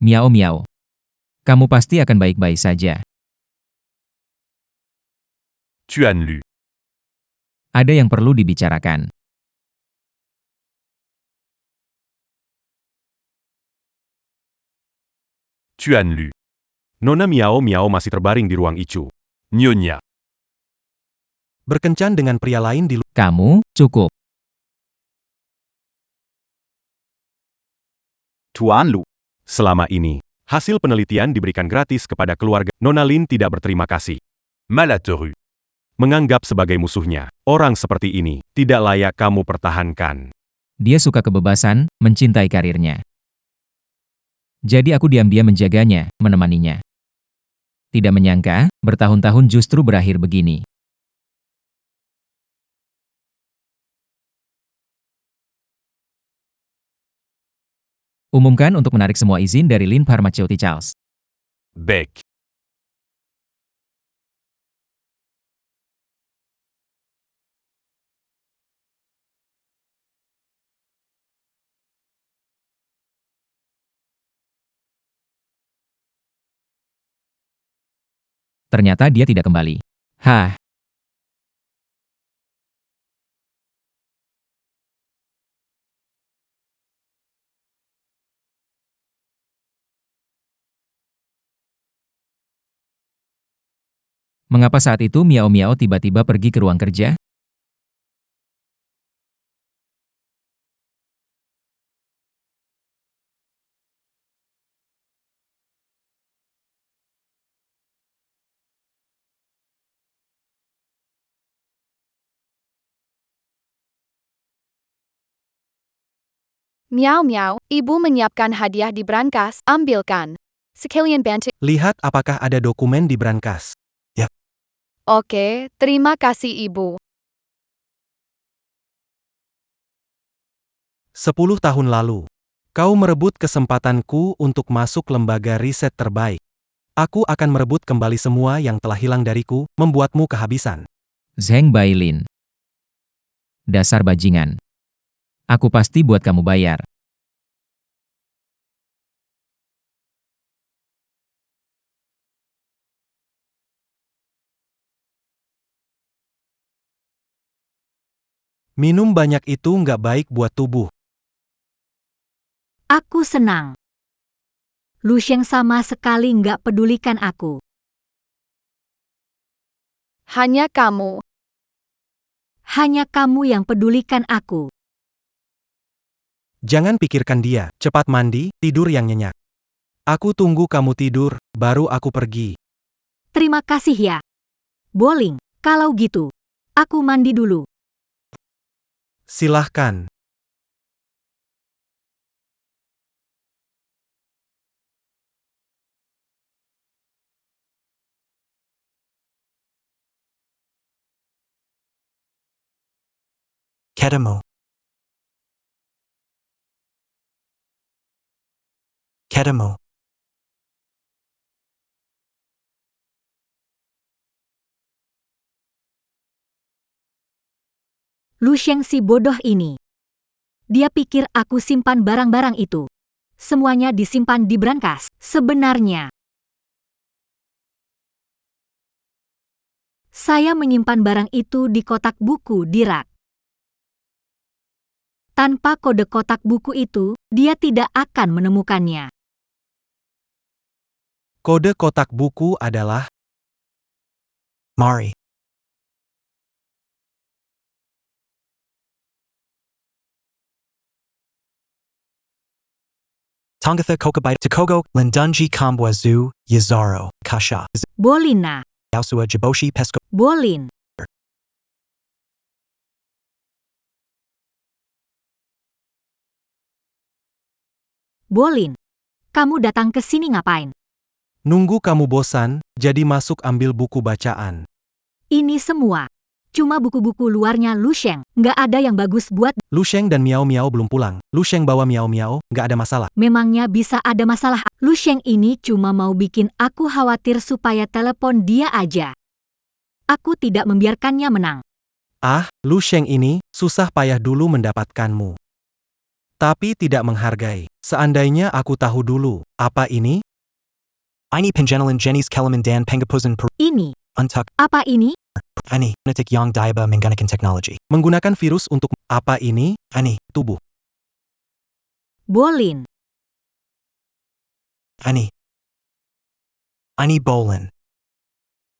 Miao miao. Kamu pasti akan baik-baik saja. Tuan Lu. Ada yang perlu dibicarakan. Tuan Lu. Nona Miao Miao masih terbaring di ruang Icu. Nyonya. Berkencan dengan pria lain di luar. Kamu, cukup. Tuan Lu. Selama ini, hasil penelitian diberikan gratis kepada keluarga. Nona Lin tidak berterima kasih. Malateru. Menganggap sebagai musuhnya, orang seperti ini, tidak layak kamu pertahankan. Dia suka kebebasan, mencintai karirnya. Jadi aku diam-diam menjaganya, menemaninya. Tidak menyangka, bertahun-tahun justru berakhir begini. Umumkan untuk menarik semua izin dari Lin Pharmaceuticals. Baik. Ternyata dia tidak kembali. Hah, mengapa saat itu Miao Miao tiba-tiba pergi ke ruang kerja? Miao miao, ibu menyiapkan hadiah di brankas, ambilkan. Sekalian bantu. Lihat apakah ada dokumen di brankas. Oke, terima kasih ibu. 10 tahun lalu. Kau merebut kesempatanku untuk masuk lembaga riset terbaik. Aku akan merebut kembali semua yang telah hilang dariku, membuatmu kehabisan. Zheng Bailin. Dasar bajingan. Aku pasti buat kamu bayar. Minum banyak itu nggak baik buat tubuh. Aku senang. Lu Sheng sama sekali nggak pedulikan aku. Hanya kamu. Hanya kamu yang pedulikan aku. Jangan pikirkan dia, cepat mandi, tidur yang nyenyak. Aku tunggu kamu tidur, baru aku pergi. Terima kasih ya. Bowling, kalau gitu. Aku mandi dulu. Silahkan. Ketemu. Ketemu. Lu Sheng si bodoh ini. Dia pikir aku simpan barang-barang itu. Semuanya disimpan di brankas. Sebenarnya, saya menyimpan barang itu di kotak buku di rak. Tanpa kode kotak buku itu, dia tidak akan menemukannya. Kode kotak buku adalah Mari. Tongatha Kokabai Takogo, Lindunji Kombwazu, Yazaro, Kasha, Bolina, Yausua Jiboshi Pesco, Bolin. Bolin, kamu datang ke sini ngapain? nunggu kamu bosan, jadi masuk ambil buku bacaan. Ini semua. Cuma buku-buku luarnya Lu Sheng. Nggak ada yang bagus buat. Lu Sheng dan Miao Miao belum pulang. Lu Sheng bawa Miao Miao, nggak ada masalah. Memangnya bisa ada masalah? Lu Sheng ini cuma mau bikin aku khawatir supaya telepon dia aja. Aku tidak membiarkannya menang. Ah, Lu Sheng ini, susah payah dulu mendapatkanmu. Tapi tidak menghargai. Seandainya aku tahu dulu, apa ini? Ini Pengenalan Jenis Kelamin Dan Pengapusan Per Ini, Untuk apa ini? Ini Nitik Yang Diaba Menggunakan Teknologi. Menggunakan virus untuk apa ini? Ini Tubuh. Bolin. Ini Bolin.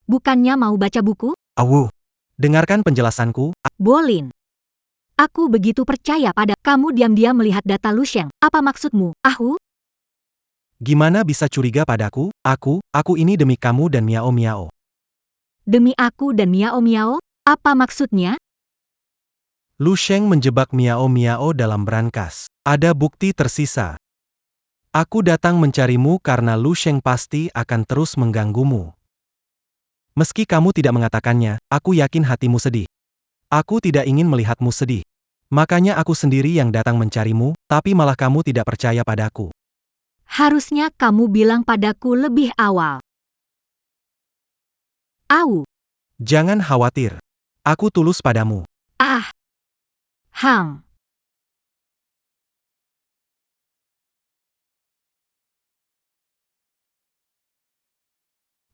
Bukannya mau baca buku? Awu. Dengarkan penjelasanku. Bolin. Aku begitu percaya pada kamu diam-diam melihat data Lu Sheng. Apa maksudmu? Ahu? Gimana bisa curiga padaku? Aku ini demi kamu dan Miao Miao. Demi aku dan Miao Miao? Apa maksudnya? Lu Sheng menjebak Miao Miao dalam brankas. Ada bukti tersisa. Aku datang mencarimu karena Lu Sheng pasti akan terus mengganggumu. Meski kamu tidak mengatakannya, aku yakin hatimu sedih. Aku tidak ingin melihatmu sedih. Makanya aku sendiri yang datang mencarimu, tapi malah kamu tidak percaya padaku. Harusnya kamu bilang padaku lebih awal. Au. Jangan khawatir. Aku tulus padamu. Ah. Hang.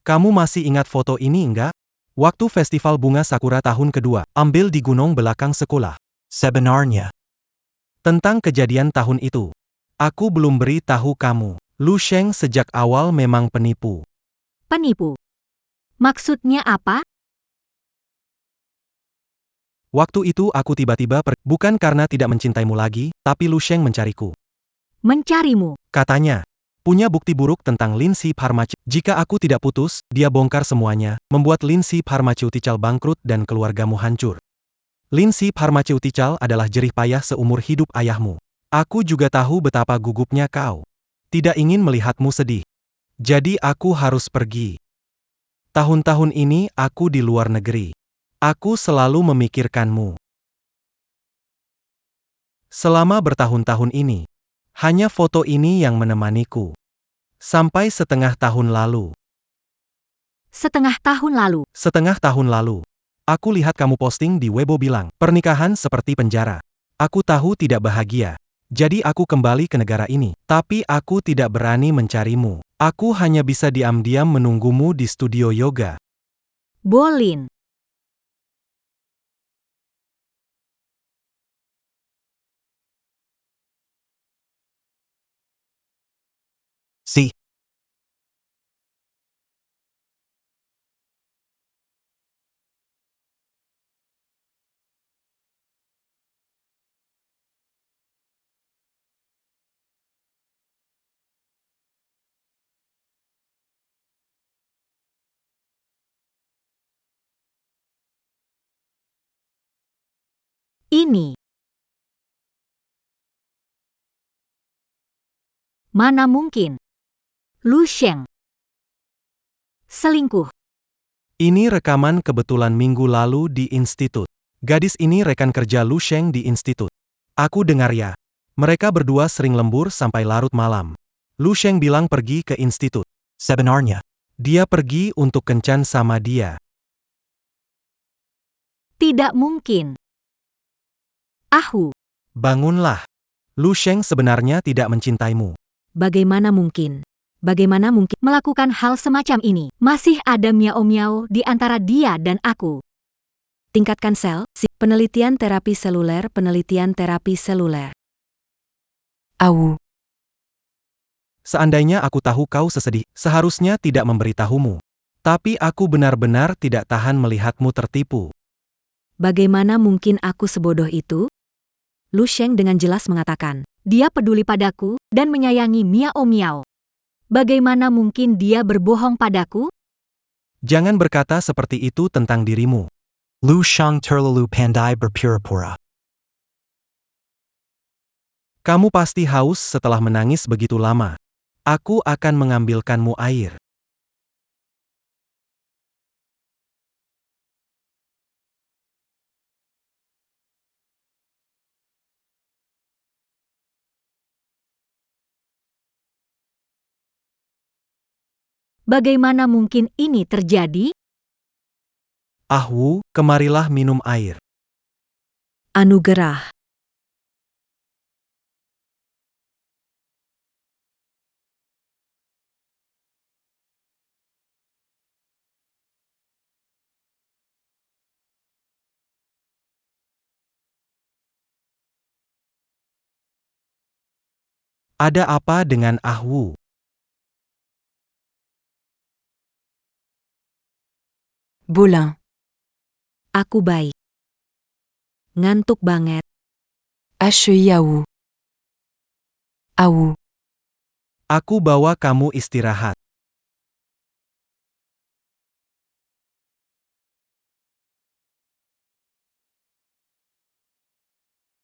Kamu masih ingat foto ini enggak? Waktu festival bunga sakura tahun kedua, ambil di gunung belakang sekolah. Sebenarnya. Tentang kejadian tahun itu. Aku belum beri tahu kamu. Lu Sheng sejak awal memang penipu. Penipu. Maksudnya apa? Waktu itu aku tiba-tiba bukan karena tidak mencintaimu lagi, tapi Lu Sheng mencariku. Mencarimu. Katanya, punya bukti buruk tentang Lindsay Pharmaceutical. Jika aku tidak putus, dia bongkar semuanya, membuat Lindsay Pharmaceutical bangkrut dan keluargamu hancur. Lindsay Pharmaceutical adalah jerih payah seumur hidup ayahmu. Aku juga tahu betapa gugupnya kau. Tidak ingin melihatmu sedih. Jadi aku harus pergi. Tahun-tahun ini aku di luar negeri. Aku selalu memikirkanmu. Selama bertahun-tahun ini, hanya foto ini yang menemaniku. Sampai setengah tahun lalu. Setengah tahun lalu. Setengah tahun lalu. Aku lihat kamu posting di Weibo bilang, pernikahan seperti penjara. Aku tahu tidak bahagia. Jadi aku kembali ke negara ini. Tapi aku tidak berani mencarimu. Aku hanya bisa diam-diam menunggumu di studio yoga. Bolin. Si. ini. Mana mungkin? Lu Sheng. Selingkuh. Ini rekaman kebetulan minggu lalu di institut. Gadis ini rekan kerja Lu Sheng di institut. Aku dengar ya. Mereka berdua sering lembur sampai larut malam. Lu Sheng bilang pergi ke institut. Sebenarnya, Dia pergi untuk kencan sama dia. Tidak mungkin. Ahu, Bangunlah. Lu Sheng sebenarnya tidak mencintaimu. bagaimana mungkin? Bagaimana mungkin melakukan hal semacam ini? Masih ada miao-miao di antara dia dan aku. Tingkatkan sel, penelitian terapi seluler. Aou. Seandainya aku tahu kau sesedih, seharusnya tidak memberitahumu. Tapi aku benar-benar tidak tahan melihatmu tertipu. Bagaimana mungkin aku sebodoh itu? Lu Sheng dengan jelas mengatakan, Dia peduli padaku dan menyayangi miao-miao. Bagaimana mungkin dia berbohong padaku? Jangan berkata seperti itu tentang dirimu. Lu Shang terlalu pandai berpura-pura. Kamu pasti haus setelah menangis begitu lama. Aku akan mengambilkanmu air. Bagaimana mungkin ini terjadi? Ahwu, kemarilah minum air. anugerah. Ada apa dengan Ahwu? Bolin. Aku baik. Ngantuk banget. HEIAOU. Aou. Aku bawa kamu istirahat.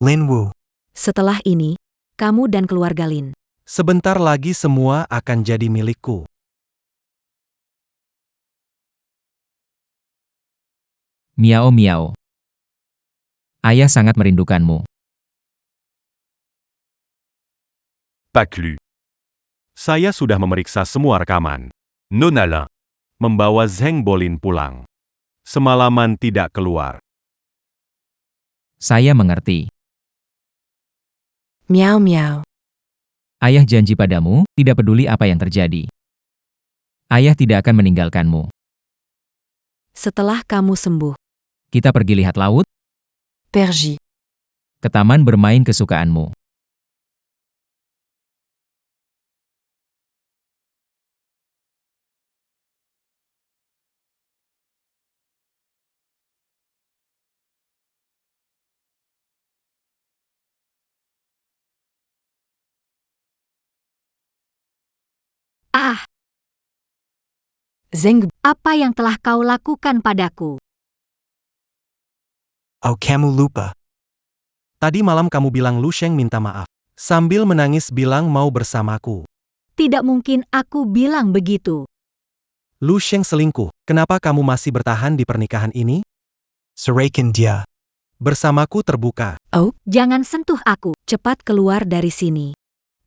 Lin Wu. Setelah ini, kamu dan keluarga Lin. Sebentar lagi semua akan jadi milikku. Miao. Ayah sangat merindukanmu. Paklu. Saya sudah memeriksa semua rekaman. Nona Lin membawa Zheng Bolin pulang. Semalaman tidak keluar. Saya mengerti. Miao miao. Ayah janji padamu, tidak peduli apa yang terjadi. Ayah tidak akan meninggalkanmu. Setelah kamu sembuh, Kita pergi lihat laut, Perji. ke taman bermain kesukaanmu. Ah, Zeng. apa yang telah kau lakukan padaku? Oh kamu lupa. Tadi malam kamu bilang Lu Sheng minta maaf. Sambil menangis bilang mau bersamaku. Tidak mungkin aku bilang begitu. Lu Sheng selingkuh. Kenapa kamu masih bertahan di pernikahan ini? Seraikan dia. Bersamaku terbuka. Jangan sentuh aku. cepat keluar dari sini.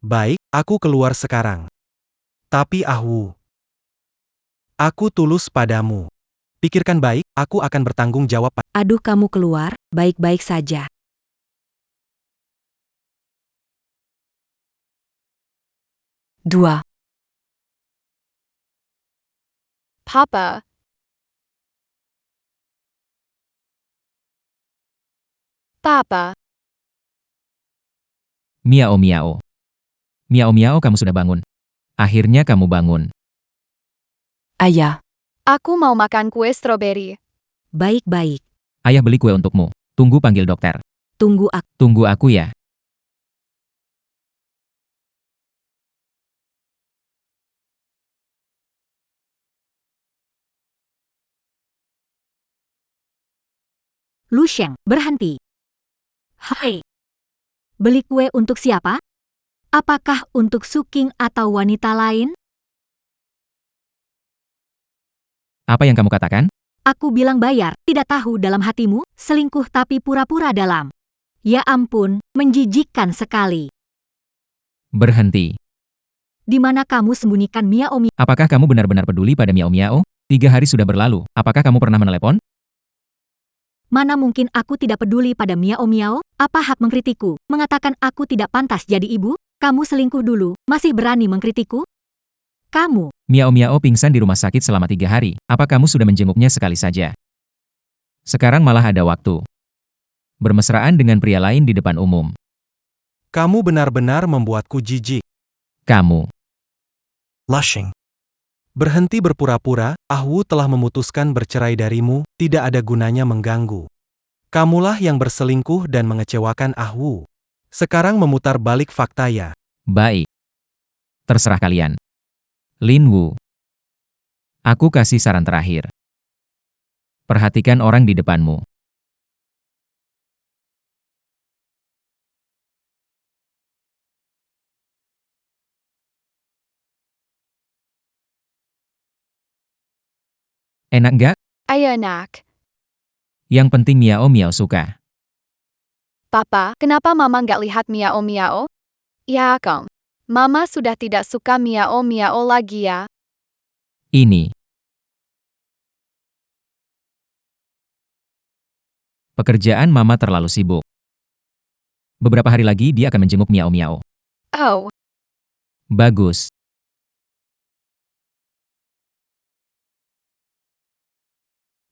Baik, aku keluar sekarang. Tapi Ahwu, aku tulus padamu. Pikirkan baik, aku akan bertanggung jawab. Aduh, kamu keluar, baik-baik saja. Dua. Papa, Papa, Miao. Miao, kamu sudah bangun. Akhirnya kamu bangun. Ayah. aku mau makan kue stroberi. Baik-baik. Ayah beli kue untukmu. Tunggu panggil dokter. Tunggu aku. Tunggu aku ya. Lu Sheng, berhenti. Hai. Beli kue untuk siapa? Apakah untuk Suking atau wanita lain? Apa yang kamu katakan? Aku bilang bayar, tidak tahu dalam hatimu, selingkuh tapi pura-pura dalam. Ya ampun, menjijikkan sekali. Berhenti. Di mana kamu sembunyikan Miao Miao? Apakah kamu benar-benar peduli pada Miao Miao? 3 hari sudah berlalu, apakah kamu pernah menelepon? Mana mungkin aku tidak peduli pada Miao Miao? Apa hak mengkritiku? Mengatakan aku tidak pantas jadi ibu? Kamu selingkuh dulu, masih berani mengkritiku? Kamu, Miao Miao pingsan di rumah sakit selama 3 hari. Apa kamu sudah menjenguknya sekali saja? Sekarang malah ada waktu. Bermesraan dengan pria lain di depan umum. Kamu benar-benar membuatku jijik. Kamu. Lushing. Berhenti berpura-pura, Ahwu telah memutuskan bercerai darimu, tidak ada gunanya mengganggu. Kamulah yang berselingkuh dan mengecewakan Ahwu. Sekarang memutar balik fakta ya. Baik. Terserah kalian. Lin Wu. Aku kasih saran terakhir. Perhatikan orang di depanmu. Enak nggak? Ayo nak. Yang penting Miao Miao suka. Papa, kenapa Mama nggak lihat Miao Miao? Ya Kong. Mama sudah tidak suka Miao Miao lagi ya. Ini. Pekerjaan Mama terlalu sibuk. Beberapa hari lagi dia akan menjenguk Miao Miao. Oh, Bagus.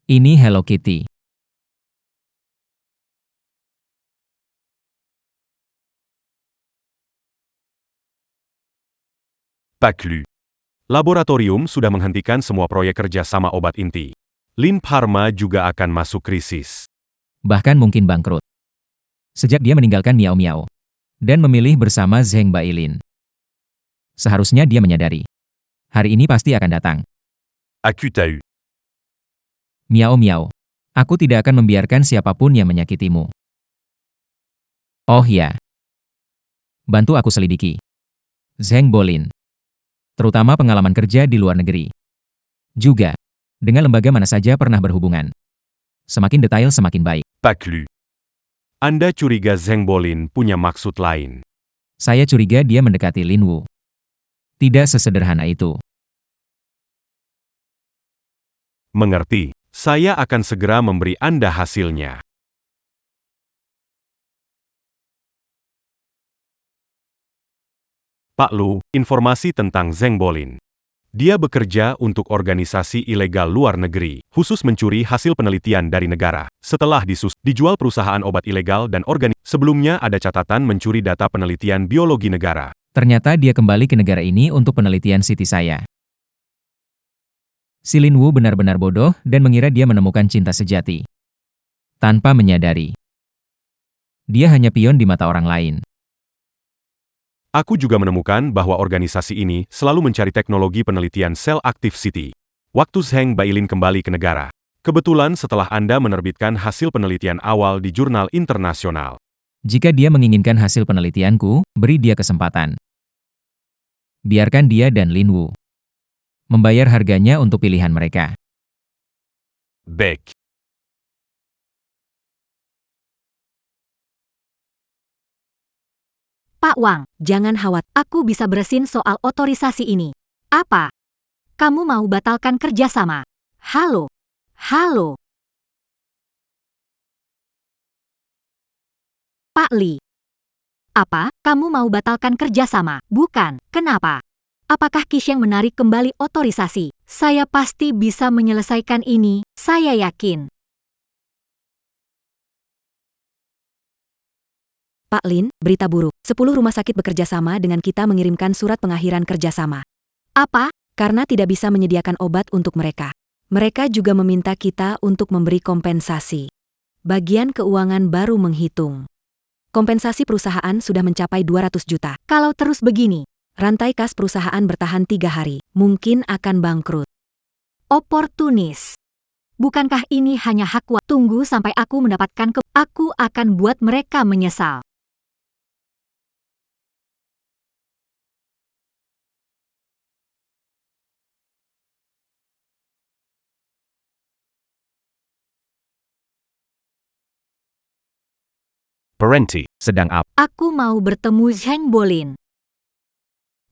Ini Hello Kitty. Paklu. Laboratorium sudah menghentikan semua proyek kerja sama obat inti. Lin Pharma juga akan masuk krisis. Bahkan mungkin bangkrut. Sejak dia meninggalkan Miao Miao. Dan memilih bersama Zheng Bailin. Seharusnya dia menyadari. Hari ini pasti akan datang. Aku tahu. Miao Miao. Aku tidak akan membiarkan siapapun yang menyakitimu. Oh ya. Bantu aku selidiki. Zheng Bolin. Terutama pengalaman kerja di luar negeri. Juga. Dengan lembaga mana saja pernah berhubungan. Semakin detail semakin baik. Paklu. Anda curiga Zheng Bolin punya maksud lain. Saya curiga dia mendekati Lin Wu. Tidak sesederhana itu. Mengerti. Saya akan segera memberi Anda hasilnya. Pak Lu, informasi tentang Zheng Bolin. Dia bekerja untuk organisasi ilegal luar negeri, khusus mencuri hasil penelitian dari negara. Setelah dijual perusahaan obat ilegal dan sebelumnya ada catatan mencuri data penelitian biologi negara. Ternyata dia kembali ke negara ini untuk penelitian Siti saya. Si Lin Wu benar-benar bodoh dan mengira dia menemukan cinta sejati. Tanpa menyadari. Dia hanya pion di mata orang lain. Aku juga menemukan bahwa organisasi ini selalu mencari teknologi penelitian sel aktif Siti. Waktu Zheng Bailin kembali ke negara. Kebetulan setelah Anda menerbitkan hasil penelitian awal di jurnal internasional. Jika dia menginginkan hasil penelitianku, beri dia kesempatan. Biarkan dia dan Lin Wu membayar harganya untuk pilihan mereka. Baik. Pak Wang, jangan khawatir, aku bisa beresin soal otorisasi ini. Apa? Kamu mau batalkan kerjasama? Halo? Halo? Pak Li. Apa? Kamu mau batalkan kerjasama? Bukan. Kenapa? Apakah Qixiang menarik kembali otorisasi? Saya pasti bisa menyelesaikan ini, saya yakin. Pak Lin, berita buruk. 10 rumah sakit bekerja sama dengan kita mengirimkan surat pengakhiran kerjasama. Apa? Karena tidak bisa menyediakan obat untuk mereka. Mereka juga meminta kita untuk memberi kompensasi. Bagian keuangan baru menghitung. Kompensasi perusahaan sudah mencapai 200 juta. Kalau terus begini, Rantai kas perusahaan bertahan 3 hari. Mungkin akan bangkrut. oportunis. Bukankah ini hanya hak tunggu sampai aku mendapatkan aku akan buat mereka menyesal. Parenti, sedang apa? Aku mau bertemu Zheng Bolin.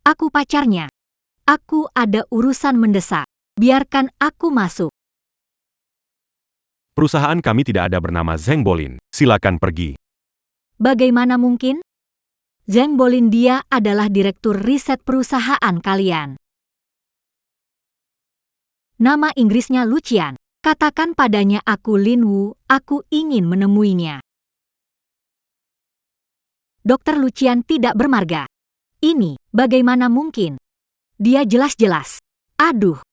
Aku pacarnya. Aku ada urusan mendesak. Biarkan aku masuk. Perusahaan kami tidak ada bernama Zheng Bolin. Silakan pergi. Bagaimana mungkin? Zheng Bolin dia adalah direktur riset perusahaan kalian. Nama Inggrisnya Lucian. Katakan padanya aku Lin Wu, aku ingin menemuinya. Dokter Lucian tidak bermarga. Ini, bagaimana mungkin? Dia jelas-jelas. Aduh.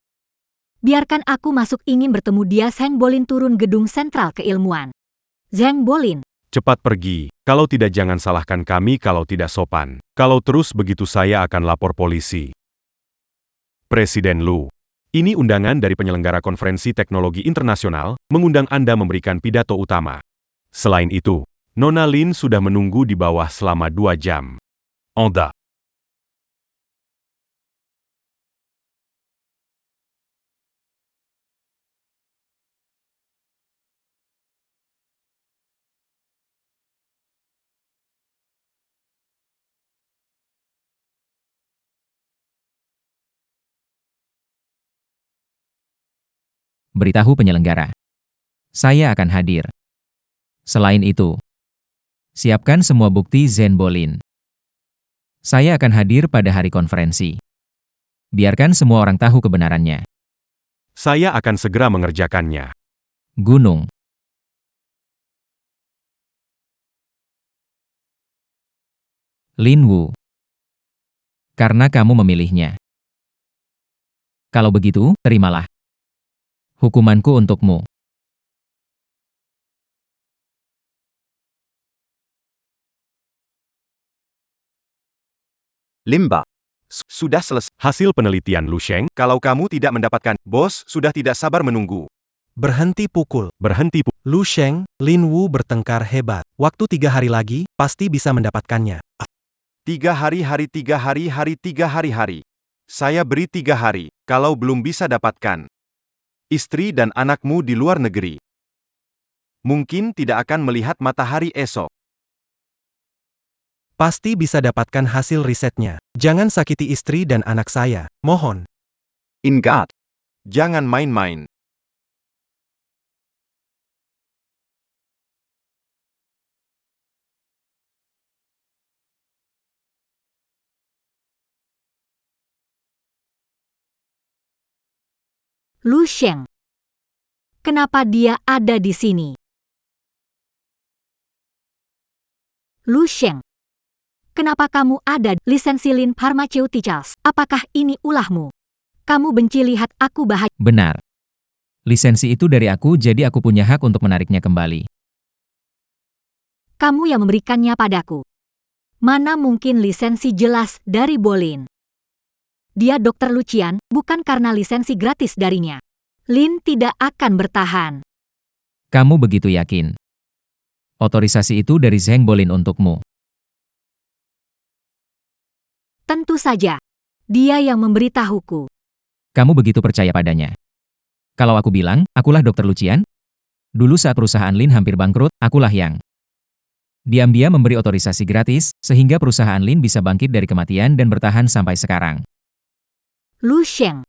Biarkan aku masuk ingin bertemu dia. Zheng Bolin turun gedung sentral keilmuan. Zheng Bolin. Cepat pergi. Kalau tidak jangan salahkan kami kalau tidak sopan. Kalau terus begitu saya akan lapor polisi. Presiden Lu. Ini undangan dari penyelenggara konferensi teknologi internasional, mengundang Anda memberikan pidato utama. Selain itu, Nona Lin sudah menunggu di bawah selama 2 jam. Anda. Beritahu penyelenggara. Saya akan hadir. Selain itu, siapkan semua bukti Zheng Bolin. Saya akan hadir pada hari konferensi. Biarkan semua orang tahu kebenarannya. Saya akan segera mengerjakannya. Gunung. Lin Wu. Karena kamu memilihnya. Kalau begitu, terimalah. Hukumanku untukmu. Limba. Sudah selesai. Hasil penelitian Lu Sheng, Kalau kamu tidak mendapatkan, bos sudah tidak sabar menunggu. Berhenti pukul. berhenti. Lu Sheng, Lin Wu bertengkar hebat. Waktu 3 hari lagi, pasti bisa mendapatkannya. 3 hari-hari 3 hari-hari 3 hari-hari. Saya beri 3 hari, kalau belum bisa dapatkan istri dan anakmu di luar negeri. Mungkin tidak akan melihat matahari esok. Pasti bisa dapatkan hasil risetnya. Jangan sakiti istri dan anak saya, mohon. Ingat. Jangan main-main. Lu Sheng. Kenapa dia ada di sini? Lu Sheng. Kenapa kamu ada lisensi Lin Pharmaceuticals? Apakah ini ulahmu? Kamu benci lihat aku bahagia. Benar. Lisensi itu dari aku, jadi aku punya hak untuk menariknya kembali. Kamu yang memberikannya padaku. Mana mungkin lisensi jelas dari Bolin? Dia Dr. Lucian, bukan karena lisensi gratis darinya. Lin tidak akan bertahan. Kamu begitu yakin? Otorisasi itu dari Zheng Bolin untukmu. Tentu saja. Dia yang memberitahuku. Kamu begitu percaya padanya. Kalau aku bilang, akulah Dr. Lucian? Dulu saat perusahaan Lin hampir bangkrut, akulah yang diam-diam memberi otorisasi gratis, sehingga perusahaan Lin bisa bangkit dari kematian dan bertahan sampai sekarang. Lu Sheng.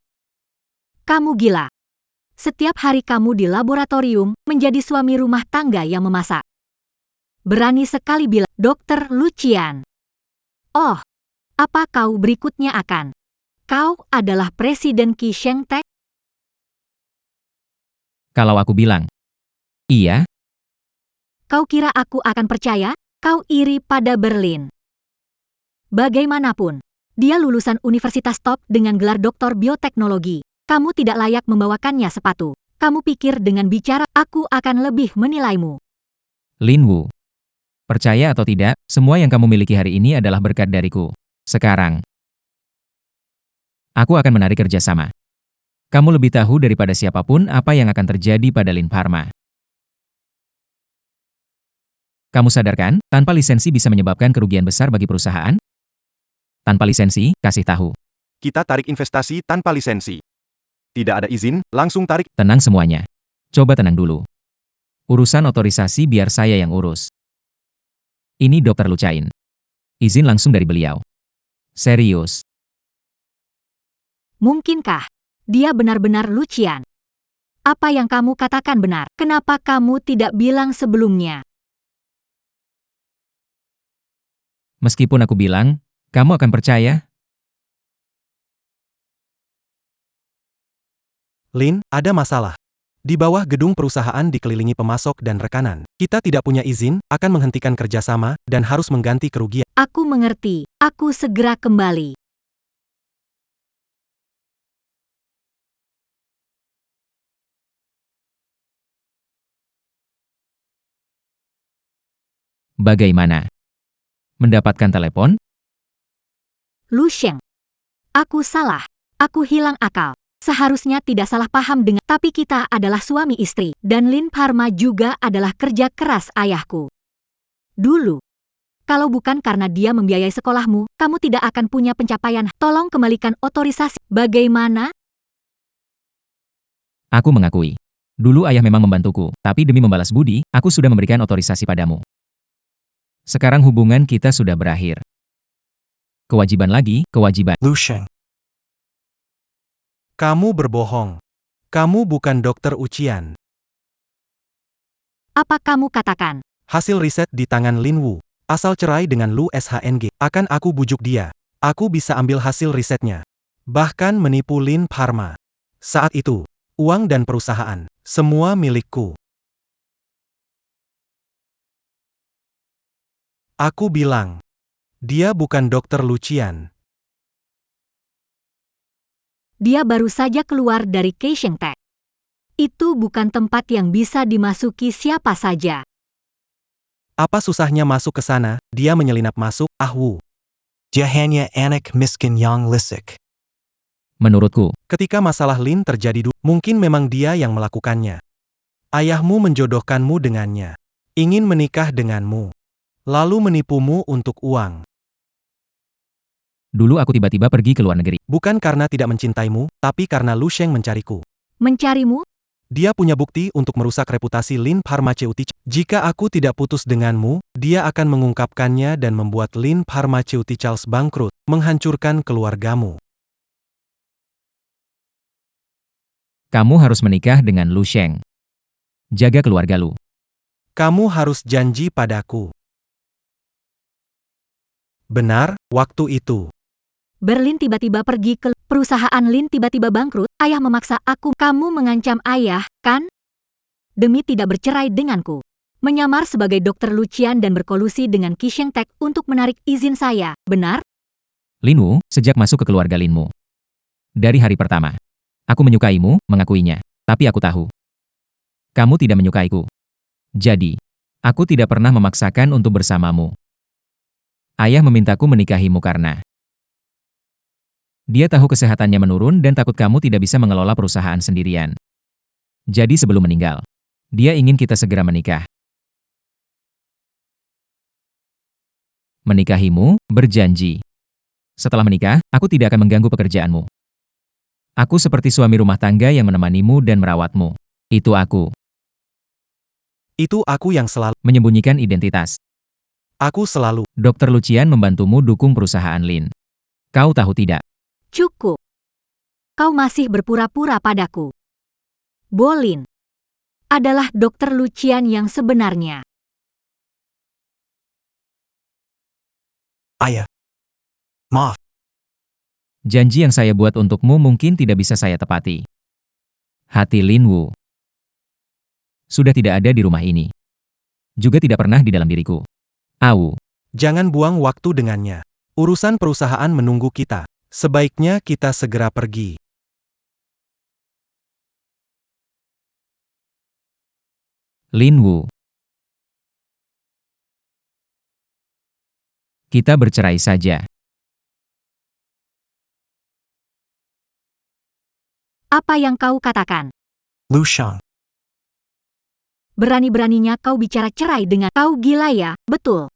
Kamu gila. Setiap hari kamu di laboratorium, menjadi suami rumah tangga yang memasak. Berani sekali bilang, Dr. Lucian. Oh, apa kau berikutnya akan? Kau adalah Presiden Qi Sheng Tech? Kalau aku bilang, iya, Kau kira aku akan percaya? Kau iri pada Berlin. Bagaimanapun, dia lulusan universitas top dengan gelar doktor bioteknologi. Kamu tidak layak membawakannya sepatu. Kamu pikir dengan bicara, aku akan lebih menilaimu. Lin Wu. Percaya atau tidak, semua yang kamu miliki hari ini adalah berkat dariku. Sekarang, aku akan menarik kerjasama. Kamu lebih tahu daripada siapapun apa yang akan terjadi pada Lin Pharma. Kamu sadar kan, tanpa lisensi bisa menyebabkan kerugian besar bagi perusahaan? Tanpa lisensi, kasih tahu. Kita tarik investasi tanpa lisensi. Tidak ada izin, langsung tarik. Tenang semuanya. Coba tenang dulu. Urusan otorisasi biar saya yang urus. Ini Dr. Lucain. Izin langsung dari beliau. Serius. Mungkinkah dia benar-benar Lucian? Apa yang kamu katakan benar? Kenapa kamu tidak bilang sebelumnya? Meskipun aku bilang, kamu akan percaya? Lin, ada masalah. Di bawah gedung perusahaan dikelilingi pemasok dan rekanan. Kita tidak punya izin, akan menghentikan kerjasama, dan harus mengganti kerugian. Aku mengerti. Aku segera kembali. Bagaimana? Mendapatkan telepon? Lu Sheng. Aku salah. Aku hilang akal. Seharusnya tidak salah paham dengan, tapi kita adalah suami istri, dan Lin Pharma juga adalah kerja keras ayahku. Dulu, kalau bukan karena dia membiayai sekolahmu, kamu tidak akan punya pencapaian. Tolong kembalikan otorisasi. Bagaimana? Aku mengakui. Dulu ayah memang membantuku, tapi demi membalas budi, aku sudah memberikan otorisasi padamu. Sekarang hubungan kita sudah berakhir. Kewajiban lagi, kewajiban. Lu Sheng. Kamu berbohong. Kamu bukan dokter Ucian. Apa kamu katakan? Hasil riset di tangan Lin Wu. Asal cerai dengan Lu SHNG. Akan aku bujuk dia. Aku bisa ambil hasil risetnya. Bahkan menipu Lin Pharma. Saat itu, uang dan perusahaan, semua milikku. Aku bilang, dia bukan dokter Lucian. Dia baru saja keluar dari Keisheng Tech. Itu bukan tempat yang bisa dimasuki siapa saja. Apa susahnya masuk ke sana? Dia menyelinap masuk, Wu. Dia hanya anak miskin yang lisik. Menurutku, Ketika masalah Lin terjadi dulu, mungkin memang dia yang melakukannya. Ayahmu menjodohkanmu dengannya. Ingin menikah denganmu. Lalu menipumu untuk uang. dulu aku tiba-tiba pergi ke luar negeri. Bukan karena tidak mencintaimu, tapi karena Lu Sheng mencariku. Mencarimu? Dia punya bukti untuk merusak reputasi Lin Pharmaceuticals. Jika aku tidak putus denganmu, dia akan mengungkapkannya dan membuat Lin Pharmaceuticals bangkrut, menghancurkan keluargamu. Kamu harus menikah dengan Lu Sheng. Jaga keluarga Lu. Kamu harus janji padaku. Benar, waktu itu. Berlin tiba-tiba pergi ke perusahaan Lin tiba-tiba bangkrut. Ayah memaksa aku. Kamu mengancam ayah, kan? Demi tidak bercerai denganku. Menyamar sebagai dokter Lucian dan berkolusi dengan Keisheng Tech untuk menarik izin saya. Benar? Lin Wu, sejak masuk ke keluarga Lin Mu. Dari hari pertama. Aku menyukaimu, mengakuinya. Tapi aku tahu. Kamu tidak menyukaiku. Jadi, aku tidak pernah memaksakan untuk bersamamu. Ayah memintaku menikahimu karena dia tahu kesehatannya menurun dan takut kamu tidak bisa mengelola perusahaan sendirian. Jadi sebelum meninggal, dia ingin kita segera menikah. Menikahimu, berjanji. Setelah menikah, aku tidak akan mengganggu pekerjaanmu. Aku seperti suami rumah tangga yang menemanimu dan merawatmu. Itu aku. Itu aku yang selalu. Menyembunyikan identitas. Aku selalu. Dr. Lucian membantumu dukung perusahaan Lin. Kau tahu tidak? Cukup. Kau masih berpura-pura padaku. Bolin adalah dokter Lucian yang sebenarnya. Ayah. Maaf. Janji yang saya buat untukmu mungkin tidak bisa saya tepati. Hati Lin Wu sudah tidak ada di rumah ini. Juga tidak pernah di dalam diriku. Au. Jangan buang waktu dengannya. Urusan perusahaan menunggu kita. Sebaiknya kita segera pergi. Lin Wu. Kita bercerai saja. Apa yang kau katakan? Lu Shang. Berani-beraninya kau bicara cerai dengan kau gila ya, betul.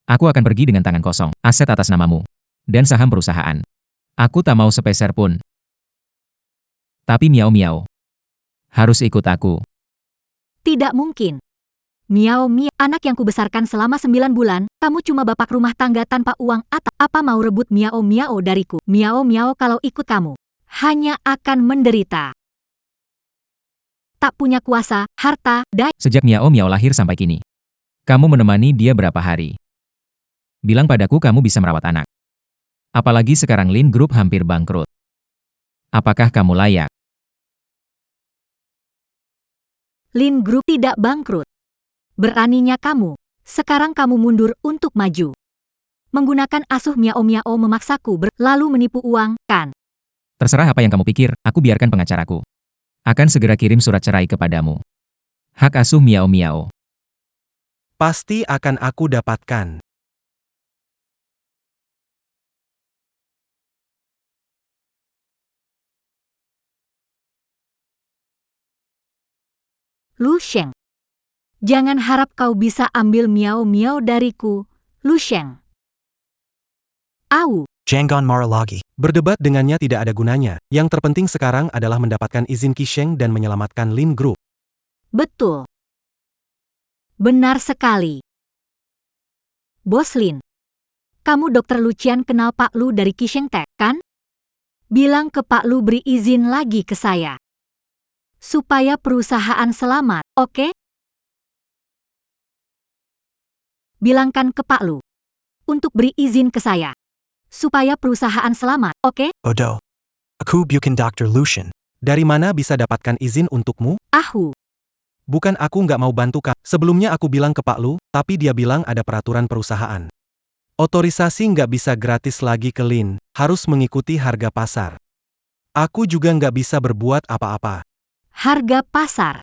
Aku akan pergi dengan tangan kosong, aset atas namamu, dan saham perusahaan. Aku tak mau sepeser pun. Tapi Miao Miao harus ikut aku. Tidak mungkin. Miao Miao, anak yang kubesarkan selama 9 bulan, kamu cuma bapak rumah tangga tanpa uang atau apa mau rebut Miao Miao dariku? Miao Miao kalau ikut kamu, hanya akan menderita. Tak punya kuasa, harta, daya. Sejak Miao Miao lahir sampai kini, kamu menemani dia berapa hari? Bilang padaku kamu bisa merawat anak. Apalagi sekarang Lin Group hampir bangkrut. Apakah kamu layak? Lin Group tidak bangkrut. Beraninya kamu. Sekarang kamu mundur untuk maju. Menggunakan asuh Miao Miao memaksaku lalu menipu uang, kan? Terserah apa yang kamu pikir, aku biarkan pengacaraku akan segera kirim surat cerai kepadamu. Hak asuh Miao Miao. Pasti akan aku dapatkan. Lu Sheng. Jangan harap kau bisa ambil Miao Miao dariku, Lu Sheng. Au. Jangan marah lagi. Berdebat dengannya tidak ada gunanya. Yang terpenting sekarang adalah mendapatkan izin Qisheng dan menyelamatkan Lin Group. Betul. Benar sekali. Bos Lin. Kamu Dr. Lucian kenal Pak Lu dari Qisheng Tech, kan? Bilang ke Pak Lu beri izin lagi ke saya. Supaya perusahaan selamat, oke? Bilangkan ke Pak Lu. Untuk beri izin ke saya. Supaya perusahaan selamat, oke? Odo. Aku bukan Dr. Lucian. Dari mana bisa dapatkan izin untukmu? Ahu. Bukan aku nggak mau bantu kamu. Sebelumnya aku bilang ke Pak Lu, tapi dia bilang ada peraturan perusahaan. Otorisasi nggak bisa gratis lagi ke Lin, harus mengikuti harga pasar. Aku juga nggak bisa berbuat apa-apa. Harga pasar.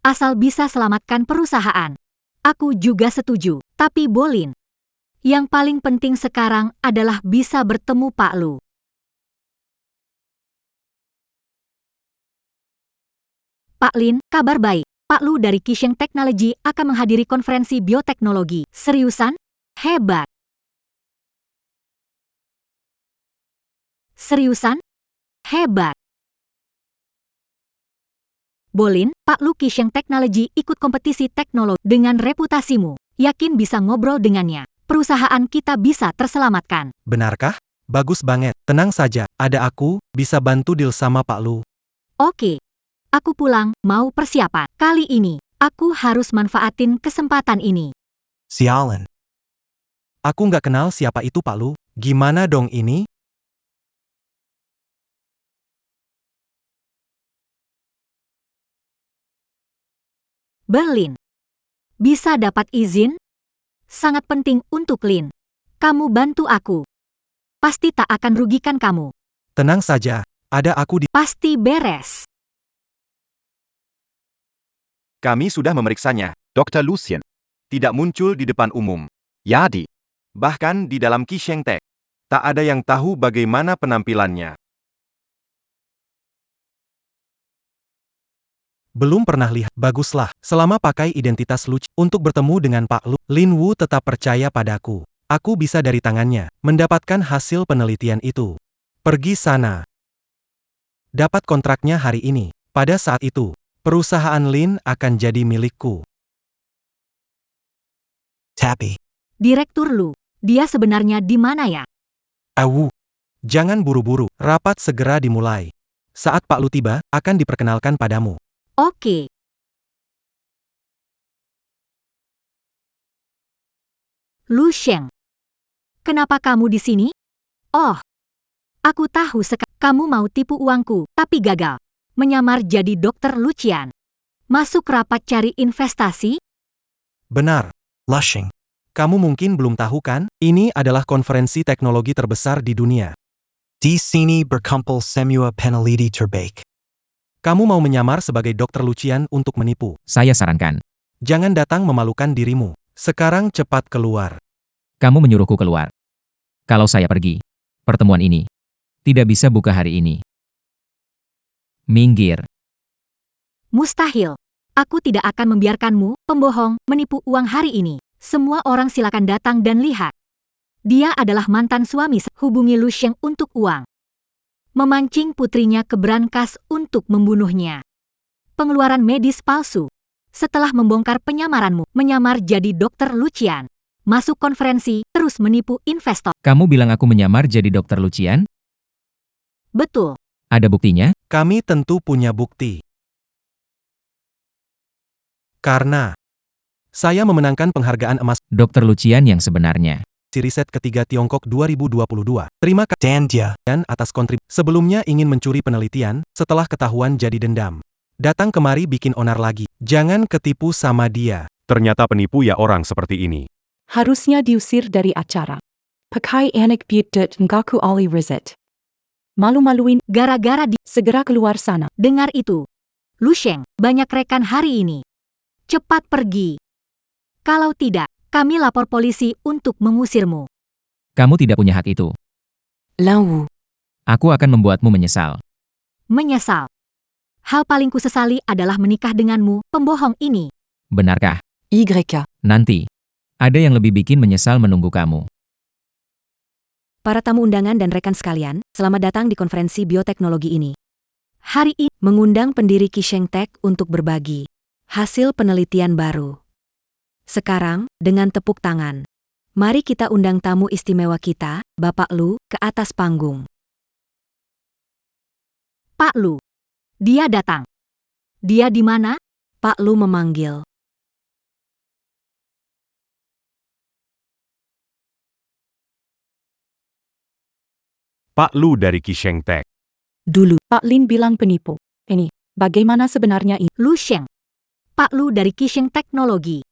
Asal bisa selamatkan perusahaan. Aku juga setuju, tapi Bolin. Yang paling penting sekarang adalah bisa bertemu Pak Lu. Pak Lin, kabar baik. Pak Lu dari Qisheng Technology akan menghadiri konferensi bioteknologi. Seriusan? Hebat. Seriusan? Hebat. Bolin, Pak Lu Qisheng Technology ikut kompetisi teknologi dengan reputasimu. Yakin bisa ngobrol dengannya. Perusahaan kita bisa terselamatkan. Benarkah? Bagus banget. Tenang saja, ada aku, bisa bantu deal sama Pak Lu. Oke. Aku pulang, mau persiapan. Kali ini, aku harus manfaatin kesempatan ini. Sialan. Aku nggak kenal siapa itu Pak Lu. Gimana dong ini? Berlin. Bisa dapat izin? Sangat penting untuk Lin. Kamu bantu aku. Pasti tak akan rugikan kamu. Tenang saja, ada aku di... Pasti beres. Kami sudah memeriksanya, Dr. Lucian. Tidak muncul di depan umum. Yadi. Bahkan di dalam Qisheng Tech. Tak ada yang tahu bagaimana penampilannya. Belum pernah lihat. Baguslah, selama pakai identitas lucu. Untuk bertemu dengan Pak Lu, Lin Wu tetap percaya padaku. Aku bisa dari tangannya, mendapatkan hasil penelitian itu. Pergi sana. Dapat kontraknya hari ini. Pada saat itu, perusahaan Lin akan jadi milikku. Tapi. Direktur Lu, dia sebenarnya di mana ya? Awu. Jangan buru-buru, rapat segera dimulai. Saat Pak Lu tiba, akan diperkenalkan padamu. Oke. Lu Sheng. Kenapa kamu di sini? Oh. Aku tahu kamu mau tipu uangku, tapi gagal. Menyamar jadi Dr. Lucian. Masuk rapat cari investasi? Benar. Lushing. Kamu mungkin belum tahu kan? Ini adalah konferensi teknologi terbesar di dunia. Di sini berkumpul semua peneliti terbaik. Kamu mau menyamar sebagai Dr. Lucian untuk menipu. Saya sarankan, Jangan datang memalukan dirimu. Sekarang cepat keluar. kamu menyuruhku keluar. Kalau saya pergi, pertemuan ini tidak bisa buka hari ini. Minggir. Mustahil. Aku tidak akan membiarkanmu, pembohong, menipu uang hari ini. Semua orang silakan datang dan lihat. Dia adalah mantan suami. Hubungi Lu Sheng untuk uang. Memancing putrinya ke brankas untuk membunuhnya. Pengeluaran medis palsu. Setelah membongkar penyamaranmu, menyamar jadi Dr. Lucian. Masuk konferensi, terus menipu investor. Kamu bilang aku menyamar jadi Dr. Lucian? Betul. Ada buktinya? Kami tentu punya bukti. Karena saya memenangkan penghargaan emas Dr. Lucian yang sebenarnya. si riset ketiga Tiongkok 2022. Terima kasih Dan dia. atas kontribusi. Sebelumnya ingin mencuri penelitian, setelah ketahuan jadi dendam. Datang kemari bikin onar lagi. Jangan ketipu sama dia. Ternyata penipu ya orang seperti ini. Harusnya diusir dari acara. Pakai anak biut ngaku ahli riset. Malu-maluin, Gara-gara segera keluar sana. dengar itu. Lu Sheng, banyak rekan hari ini. Cepat pergi. Kalau tidak, kami lapor polisi untuk mengusirmu. Kamu tidak punya hak itu. Lin Wu. Aku akan membuatmu menyesal. Menyesal. Hal paling kusesali adalah menikah denganmu, pembohong ini. Benarkah? YK. Nanti. Ada yang lebih bikin menyesal menunggu kamu. Para tamu undangan dan rekan sekalian, selamat datang di konferensi bioteknologi ini. Hari ini, Mengundang pendiri Qisheng Tech untuk berbagi hasil penelitian baru. Sekarang, dengan tepuk tangan, mari kita undang tamu istimewa kita, Bapak Lu, ke atas panggung. Pak Lu. Dia datang. Dia di mana? Pak Lu memanggil. Pak Lu dari Qisheng Tech. Dulu, Pak Lin bilang penipu. Ini, bagaimana sebenarnya ini? Lu Sheng. Pak Lu dari Qisheng Teknologi.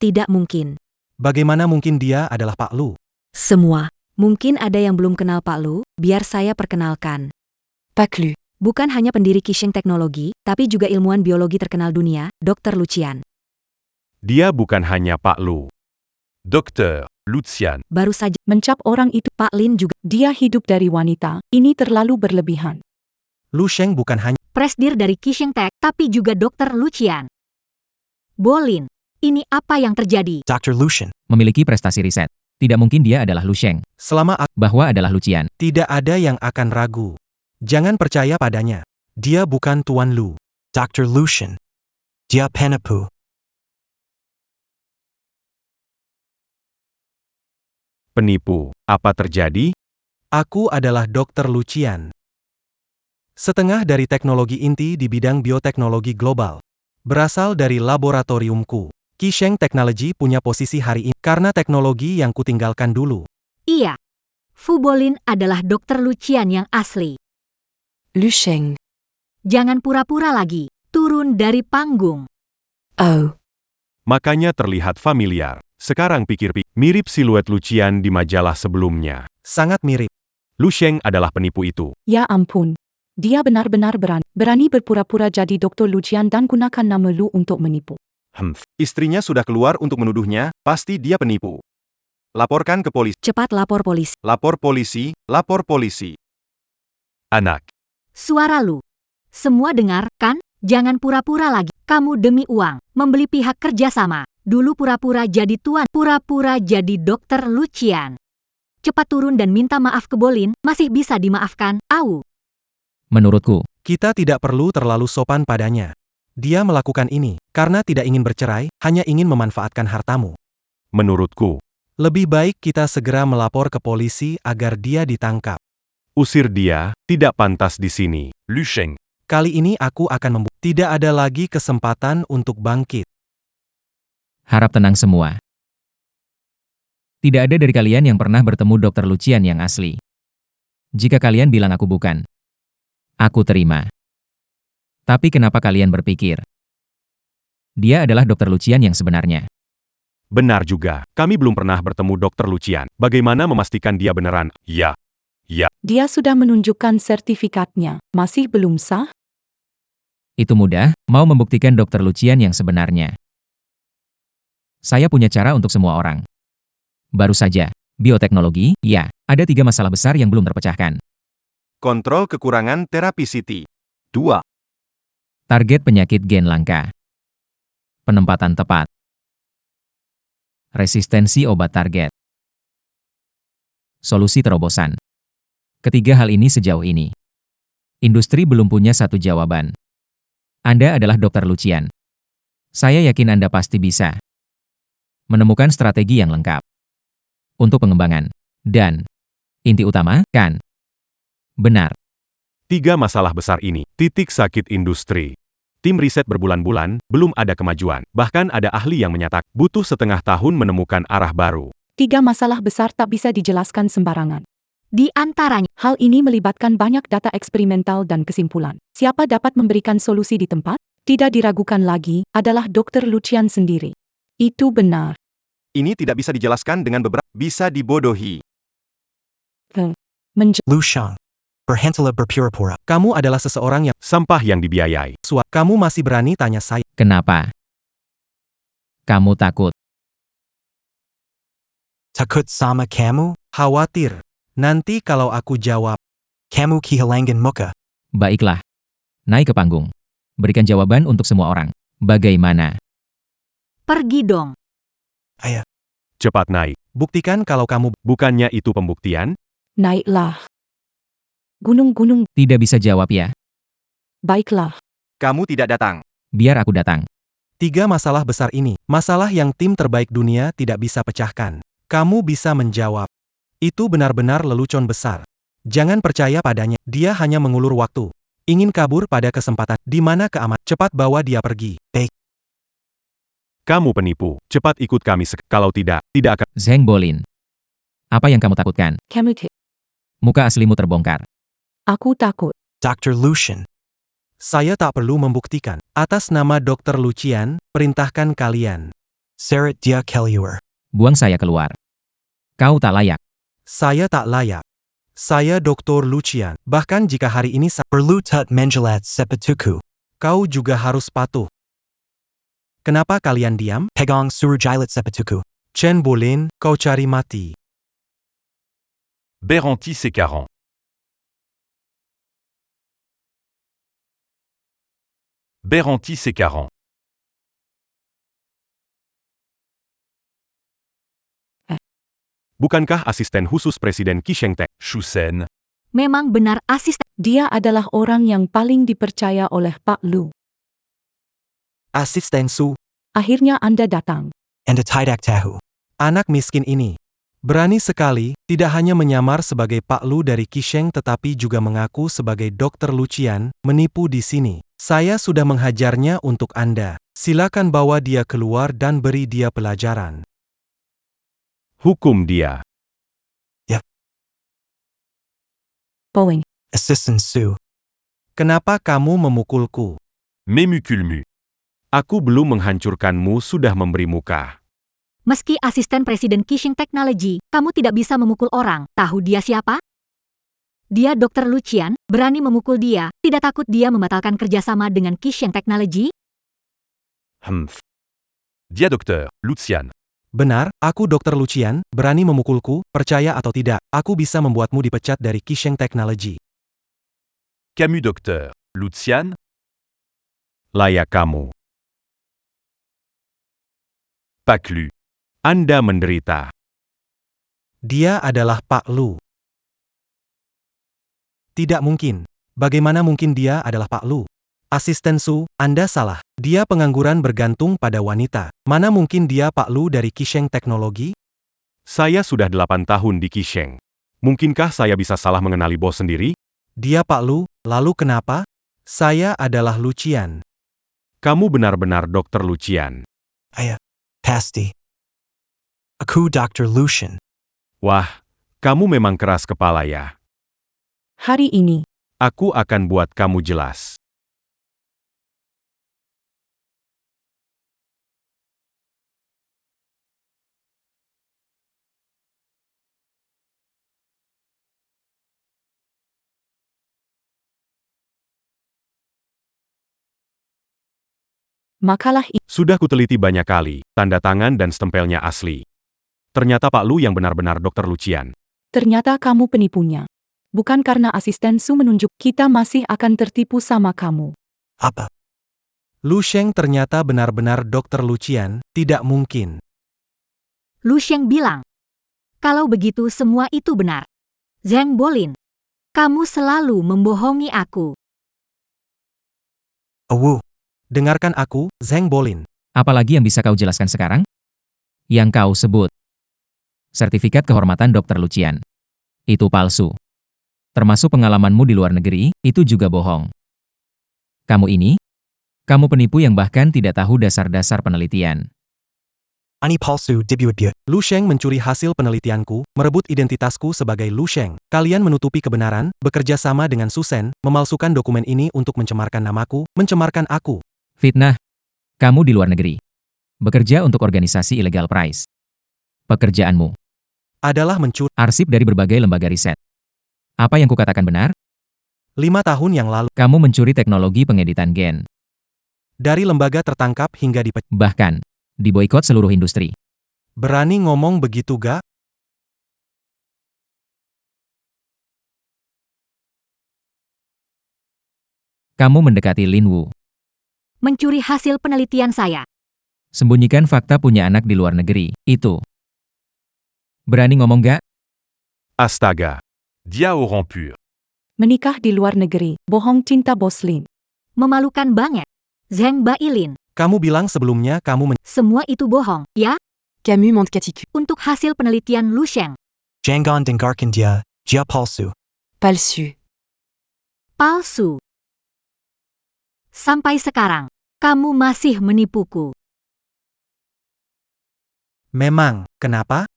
tidak mungkin. Bagaimana mungkin dia adalah Pak Lu? Semua. Mungkin ada yang belum kenal Pak Lu, biar saya perkenalkan. Pak Lu. Bukan hanya pendiri Qisheng Teknologi, tapi juga ilmuwan biologi terkenal dunia, Dr. Lucian. Dia bukan hanya Pak Lu. Dr. Lucian. Baru saja, Mencap orang itu, Pak Lin juga. dia hidup dari wanita. Ini terlalu berlebihan. Lu Sheng bukan hanya Presdir dari Qisheng Tech, tapi juga Dr. Lucian. Bolin. Ini apa yang terjadi? Dr. Lucian. Memiliki prestasi riset. Tidak mungkin dia adalah Lu Sheng. selama Bahwa adalah Lucian. tidak ada yang akan ragu. Jangan percaya padanya. Dia bukan Tuan Lu. Dr. Lucian. Dia penipu. Penipu. Apa terjadi? Aku adalah Dr. Lucian. Setengah dari teknologi inti di bidang bioteknologi global. Berasal dari laboratoriumku. Qisheng Technology punya posisi hari ini karena teknologi yang kutinggalkan dulu. Iya. Fu Bolin adalah Dr. Lucian yang asli. Lu Sheng. Jangan pura-pura lagi. Turun dari panggung. Oh. Makanya terlihat familiar. Sekarang pikir-pikir, mirip siluet Lucian di majalah sebelumnya. Sangat mirip. Lu Sheng adalah penipu itu. Ya ampun. Dia benar-benar berani berpura-pura jadi Dr. Lucian dan gunakan nama Lu untuk menipu. Istrinya sudah keluar untuk menuduhnya, pasti dia penipu. Laporkan ke polisi. Cepat lapor polisi. Lapor polisi, lapor polisi. Anak. Suara Lu. Semua dengar, kan? Jangan pura-pura lagi. Kamu demi uang, membeli pihak kerjasama. Dulu pura-pura jadi tuan, pura-pura jadi Dr. Lucian. Cepat turun dan minta maaf ke Bolin, masih bisa dimaafkan, au. Menurutku, Kita tidak perlu terlalu sopan padanya. Dia melakukan ini karena tidak ingin bercerai, hanya ingin memanfaatkan hartamu. Menurutku, Lebih baik kita segera melapor ke polisi agar dia ditangkap. usir dia, tidak pantas di sini. Lu Sheng. Kali ini aku akan tidak ada lagi kesempatan untuk bangkit. harap tenang semua. Tidak ada dari kalian yang pernah bertemu Dr. Lucian yang asli. Jika kalian bilang aku bukan, aku terima. Tapi kenapa kalian berpikir dia adalah Dr. Lucian yang sebenarnya? Benar juga, kami belum pernah bertemu Dr. Lucian. Bagaimana memastikan dia beneran? Ya. Dia sudah menunjukkan sertifikatnya. Masih belum sah? Itu mudah, mau membuktikan Dr. Lucian yang sebenarnya. Saya punya cara untuk semua orang. Baru saja, Bioteknologi, ya. Ada 3 masalah besar yang belum terpecahkan. Kontrol kekurangan terapi CT. 2. Target penyakit gen langka. Penempatan tepat. Resistensi obat target. Solusi terobosan. Ketiga hal ini sejauh ini. Industri belum punya satu jawaban. Anda adalah Dr. Lucian. Saya yakin Anda pasti bisa menemukan strategi yang lengkap untuk pengembangan. Dan inti utama, kan? Benar. 3 masalah besar ini, titik sakit industri. Tim riset berbulan-bulan, belum ada kemajuan. Bahkan ada ahli yang menyatakan, butuh setengah tahun menemukan arah baru. 3 masalah besar tak bisa dijelaskan sembarangan. Di antaranya, Hal ini melibatkan banyak data eksperimental dan kesimpulan. Siapa dapat memberikan solusi di tempat? Tidak diragukan lagi, adalah Dr. Lucian sendiri. Itu benar. Ini tidak bisa dijelaskan dengan beberapa, bisa dibodohi. Lucian. Berhentilah berpura-pura. Kamu adalah seseorang yang Sampah yang dibiayai. kamu masih berani tanya saya. Kenapa? Kamu takut? Takut sama kamu? Khawatir. Nanti kalau aku jawab, Kamu kehilangan muka. Baiklah. Naik ke panggung. Berikan jawaban untuk semua orang. Bagaimana? pergi dong. Cepat naik. buktikan kalau kamu Bukannya itu pembuktian? Naiklah. Gunung-gunung, Tidak bisa jawab ya? baiklah. Kamu tidak datang. Biar aku datang. 3 masalah besar ini, masalah yang tim terbaik dunia tidak bisa pecahkan. Kamu bisa menjawab. Itu benar-benar lelucon besar. Jangan percaya padanya, dia hanya mengulur waktu. Ingin kabur pada kesempatan, di mana keamanan. Cepat bawa dia pergi. Kamu penipu. Cepat ikut kami kalau tidak, tidak akan. Zheng Bolin. Apa yang kamu takutkan? Kamu Muka aslimu terbongkar. Aku takut. Dr. Lucian. Saya tak perlu membuktikan. Atas nama Dr. Lucian, perintahkan kalian. Seret dia keluar. Buang saya keluar. Kau tak layak. Saya tak layak. Saya Dr. Lucian. Bahkan jika hari ini Berlutut menjelat sepatuku. kau juga harus patuh. Kenapa kalian diam? Pegang suruh-jailat sepatuku. Chen Bolin, kau cari mati. Berhenti sekarang. Berhenti sekarang. Bukankah asisten khusus Presiden Qisheng Teng, Shusen, Memang benar asisten. Dia adalah orang yang paling dipercaya oleh Pak Lu. Asisten Su, Akhirnya Anda datang. Anda tidak tahu. anak miskin ini. Berani sekali, tidak hanya menyamar sebagai Pak Lu dari Qisheng tetapi juga mengaku sebagai Dr. Lucian, menipu di sini. Saya sudah menghajarnya untuk Anda. Silakan bawa dia keluar dan beri dia pelajaran. hukum dia. Boeing. Assistant Sue. Kenapa kamu memukulku? Memukulmu. Aku belum menghancurkanmu sudah memberi muka. Meski asisten Presiden Qisheng Technology, kamu tidak bisa memukul orang. Tahu dia siapa? Dia Dr. Lucian, berani memukul dia. Tidak takut dia membatalkan kerjasama dengan Qisheng Technology? Dia Dr. Lucian. Benar, aku Dr. Lucian, berani memukulku, percaya atau tidak, aku bisa membuatmu dipecat dari Qisheng Technology. Kamu Dr. Lucian? Layak kamu. Pak Lu. Anda menderita. Dia adalah Pak Lu. Tidak mungkin. Bagaimana mungkin dia adalah Pak Lu? Asisten Su, Anda salah. Dia pengangguran bergantung pada wanita. Mana mungkin dia Pak Lu dari Qisheng Teknologi? Saya sudah 8 tahun di Qisheng. Mungkinkah saya bisa salah mengenali bos sendiri? Dia Pak Lu, lalu kenapa? Saya adalah Lucian. Kamu benar-benar Dr. Lucian. Pasti. Aku Dr. Lucian. Wah, kamu memang keras kepala ya. Hari ini, Aku akan buat kamu jelas. makalah ini Sudah kuteliti banyak kali, tanda tangan dan stempelnya asli. Ternyata Pak Lu yang benar-benar Dr. Lucian. Ternyata kamu penipunya. Bukan karena asisten Su menunjuk, kita masih akan tertipu sama kamu. Apa? Lu Sheng ternyata benar-benar Dr. Lucian, tidak mungkin. Lu Sheng bilang, kalau begitu semua itu benar. Zhang Bolin, kamu selalu membohongi aku. Awu. Dengarkan aku, Zhang Bolin. Apalagi yang bisa kau jelaskan sekarang? Yang kau sebut sertifikat kehormatan Dr. Lucian. Itu palsu. Termasuk pengalamanmu di luar negeri, itu juga bohong. Kamu penipu yang bahkan tidak tahu dasar-dasar penelitian. Ani palsu dibuat. Lu Sheng mencuri hasil penelitianku, merebut identitasku sebagai Lu Sheng. Kalian menutupi kebenaran, bekerja sama dengan Susen, memalsukan dokumen ini untuk mencemarkan namaku, mencemarkan aku. Fitnah. Kamu di luar negeri. Bekerja untuk organisasi ilegal price. Pekerjaanmu Adalah mencuri. arsip dari berbagai lembaga riset. Apa yang kukatakan benar? 5 tahun yang lalu, Kamu mencuri teknologi pengeditan gen. dari lembaga tertangkap hingga dipecat. Bahkan, diboikot seluruh industri. Berani ngomong begitu gak? Kamu mendekati Lin Wu. Mencuri hasil penelitian saya. Sembunyikan fakta punya anak di luar negeri. Itu. Berani ngomong gak? Astaga. Dia orang pur. Menikah di luar negeri, bohong cinta Bos Lin. Memalukan banget. Zhang Bailin, Kamu bilang sebelumnya kamu semua itu bohong, ya? Camus Montcaticu. Untuk hasil penelitian Lu Sheng. Jangan dengarkan dia palsu. Palsu. Palsu. Sampai sekarang, kamu masih menipuku. Memang, kenapa?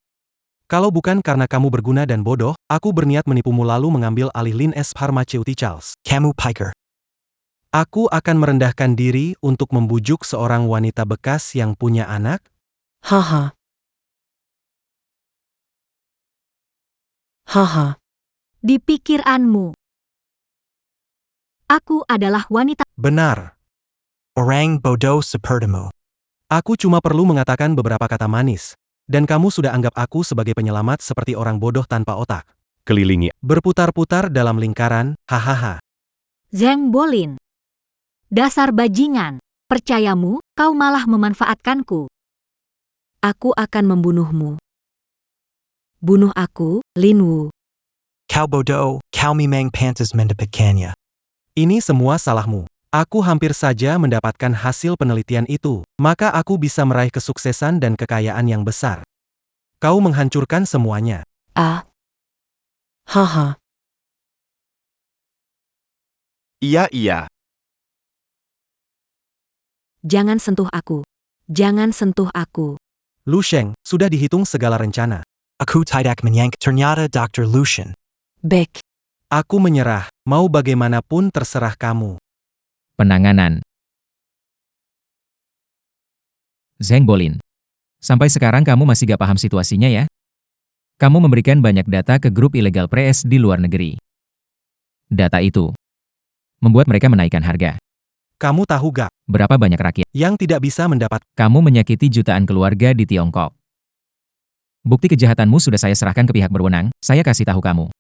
Kalau bukan karena kamu berguna dan bodoh, aku berniat menipumu lalu mengambil alih Lin S. Pharmaceuticals. Kamu piker. Aku akan merendahkan diri untuk membujuk seorang wanita bekas yang punya anak. Haha. Haha. Di pikiranmu, aku adalah wanita. Benar. Orang bodoh sepertimu. Aku cuma perlu mengatakan beberapa kata manis. Dan kamu sudah anggap aku sebagai penyelamat seperti orang bodoh tanpa otak. Kelilingi. Berputar-putar dalam lingkaran, hahaha. Zhang Bolin. Dasar bajingan. Percayamu, kau malah memanfaatkanku. Aku akan membunuhmu. Bunuh aku, Lin Wu. Kau bodoh, kau memang pantas mendapatkannya. Ini semua salahmu. Aku hampir saja mendapatkan hasil penelitian itu, maka aku bisa meraih kesuksesan dan kekayaan yang besar. Kau menghancurkan semuanya. Ah. Haha. Iya. Jangan sentuh aku. Jangan sentuh aku. Lu Sheng, sudah dihitung segala rencana. Aku tidak menyangka ternyata Dr. Lucian. Bec. Aku menyerah, mau bagaimanapun terserah kamu. Penanganan. Zhang Bolin. Sampai sekarang kamu masih gak paham situasinya ya? Kamu memberikan banyak data ke grup ilegal press di luar negeri. Data itu membuat mereka menaikkan harga. Kamu tahu gak, Berapa banyak rakyat yang tidak bisa mendapat. kamu menyakiti jutaan keluarga di Tiongkok. Bukti kejahatanmu sudah saya serahkan ke pihak berwenang, saya kasih tahu kamu.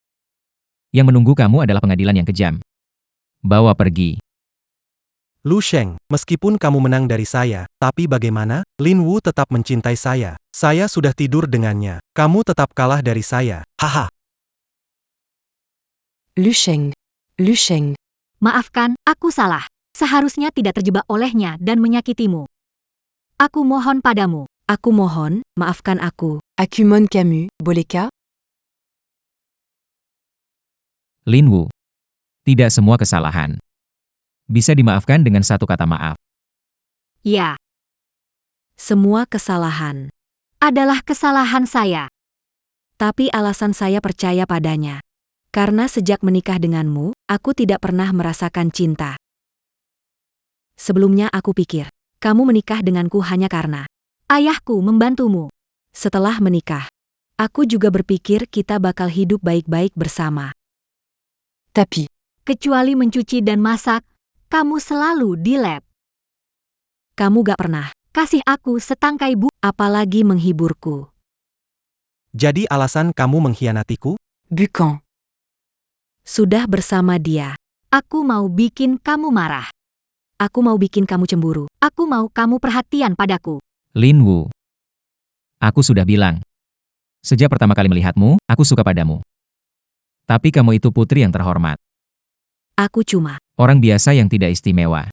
Yang menunggu kamu adalah pengadilan yang kejam. Bawa pergi. Lu Sheng, meskipun kamu menang dari saya, tapi bagaimana? Lin Wu tetap mencintai saya. Saya sudah tidur dengannya. Kamu tetap kalah dari saya. Haha. Lusheng. Lusheng. Maafkan, aku salah. Seharusnya tidak terjebak olehnya dan menyakitimu. Aku mohon padamu. Aku mohon, maafkan aku. Akumon Camus, Boleka. Lin Wu. Tidak semua kesalahan bisa dimaafkan dengan satu kata maaf. Ya, Semua kesalahan. adalah kesalahan saya. Tapi alasan saya percaya padanya. Karena sejak menikah denganmu, aku tidak pernah merasakan cinta. Sebelumnya aku pikir, kamu menikah denganku hanya karena Ayahku membantumu. setelah menikah, aku juga berpikir kita bakal hidup baik-baik bersama. Tapi. Kecuali mencuci dan masak, kamu selalu di lab. Kamu gak pernah Kasih aku setangkai apalagi menghiburku. Jadi alasan kamu mengkhianatiku? Bucan. Sudah bersama dia. Aku mau bikin kamu marah. Aku mau bikin kamu cemburu. Aku mau kamu perhatian padaku. Lin Wu. Aku sudah bilang. Sejak pertama kali melihatmu, aku suka padamu. Tapi kamu itu putri yang terhormat. Aku cuma. Orang biasa yang tidak istimewa.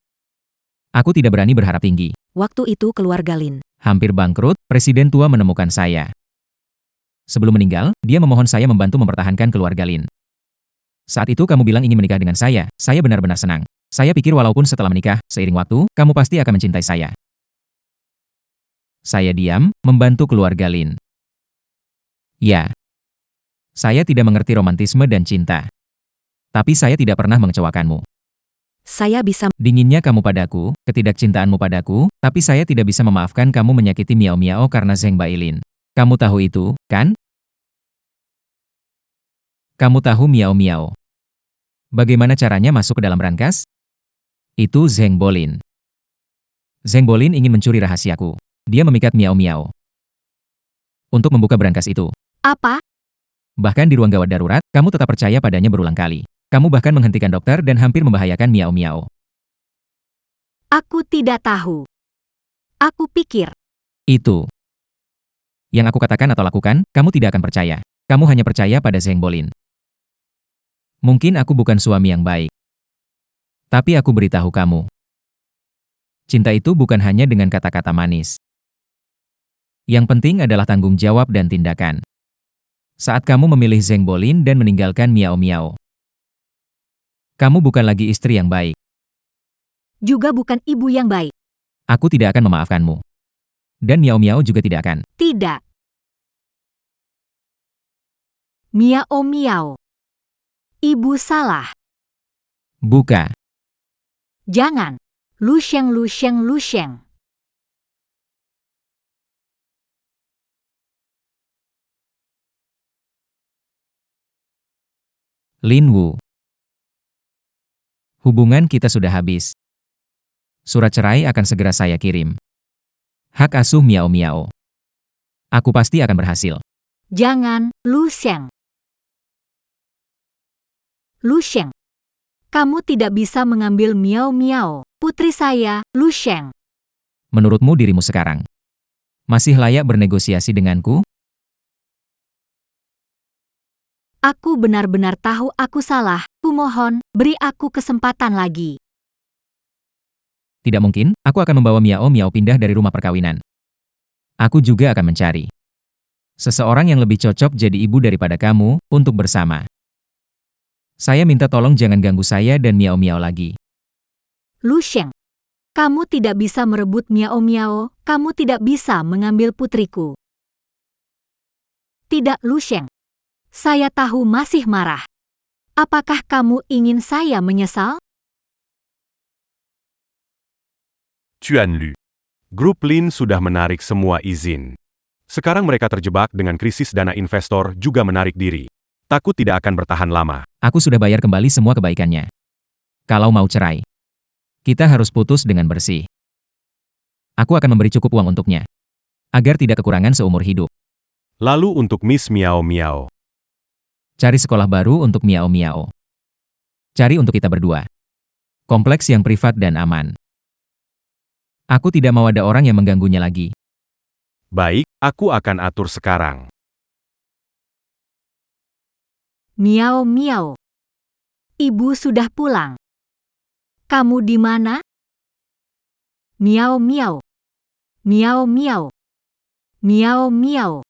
Aku tidak berani berharap tinggi. Waktu itu keluarga Lin. Hampir bangkrut, presiden tua menemukan saya. Sebelum meninggal, dia memohon saya membantu mempertahankan keluarga Lin. Saat itu kamu bilang ingin menikah dengan saya benar-benar senang. Saya pikir walaupun setelah menikah, seiring waktu, kamu pasti akan mencintai saya. Saya diam, membantu keluarga Lin. Ya. Saya tidak mengerti romantisme dan cinta. Tapi saya tidak pernah mengecewakanmu. Saya bisa. Dinginnya kamu padaku, ketidakcintaanmu padaku, tapi saya tidak bisa memaafkan kamu menyakiti Miao Miao karena Zheng Bailin. Kamu tahu itu, kan? Kamu tahu Miao Miao. Bagaimana caranya masuk ke dalam brankas? Itu Zheng Bolin. Zheng Bolin ingin mencuri rahasiaku. Dia memikat Miao Miao untuk membuka brankas itu. Apa? Bahkan di ruang gawat darurat, kamu tetap percaya padanya berulang kali. Kamu bahkan menghentikan dokter dan hampir membahayakan Miao Miao. Aku tidak tahu. Aku pikir. Itu. Yang aku katakan atau lakukan, kamu tidak akan percaya. Kamu hanya percaya pada Zheng Bolin. Mungkin aku bukan suami yang baik. Tapi aku beritahu kamu. Cinta itu bukan hanya dengan kata-kata manis. Yang penting adalah tanggung jawab dan tindakan. Saat kamu memilih Zheng Bolin dan meninggalkan Miao Miao, kamu bukan lagi istri yang baik. Juga bukan ibu yang baik. Aku tidak akan memaafkanmu. Dan Miao Miao juga tidak akan. Tidak. Miao Miao. Ibu salah. Buka. Jangan. Lu Sheng, Lu Sheng, Lu Sheng. Lin Wu. Hubungan kita sudah habis. Surat cerai akan segera saya kirim. Hak asuh Miao Miao. Aku pasti akan berhasil. Jangan, Lu Sheng. Lu Sheng. Kamu tidak bisa mengambil Miao Miao, putri saya, Lu Sheng. Menurutmu dirimu sekarang masih layak bernegosiasi denganku? Aku benar-benar tahu aku salah. Kumohon, beri aku kesempatan lagi. Tidak mungkin, aku akan membawa Miao Miao pindah dari rumah perkawinan. Aku juga akan mencari seseorang yang lebih cocok jadi ibu daripada kamu, untuk bersama. Saya minta tolong jangan ganggu saya dan Miao Miao lagi. Lu Sheng. Kamu tidak bisa merebut Miao Miao, kamu tidak bisa mengambil putriku. Tidak, Lu Sheng. Saya tahu masih marah. Apakah kamu ingin saya menyesal? Chuan Lu. Grup Lin sudah menarik semua izin. Sekarang mereka terjebak dengan krisis dana investor juga menarik diri. Takut tidak akan bertahan lama. Aku sudah bayar kembali semua kebaikannya. Kalau mau cerai, kita harus putus dengan bersih. Aku akan memberi cukup uang untuknya, agar tidak kekurangan seumur hidup. Lalu untuk Miss Miao Miao. Cari sekolah baru untuk Miao Miao. Cari untuk kita berdua. Kompleks yang privat dan aman. Aku tidak mau ada orang yang mengganggunya lagi. Baik, aku akan atur sekarang. Miao Miao. Ibu sudah pulang. Kamu di mana? Miao Miao. Miao Miao. Miao Miao.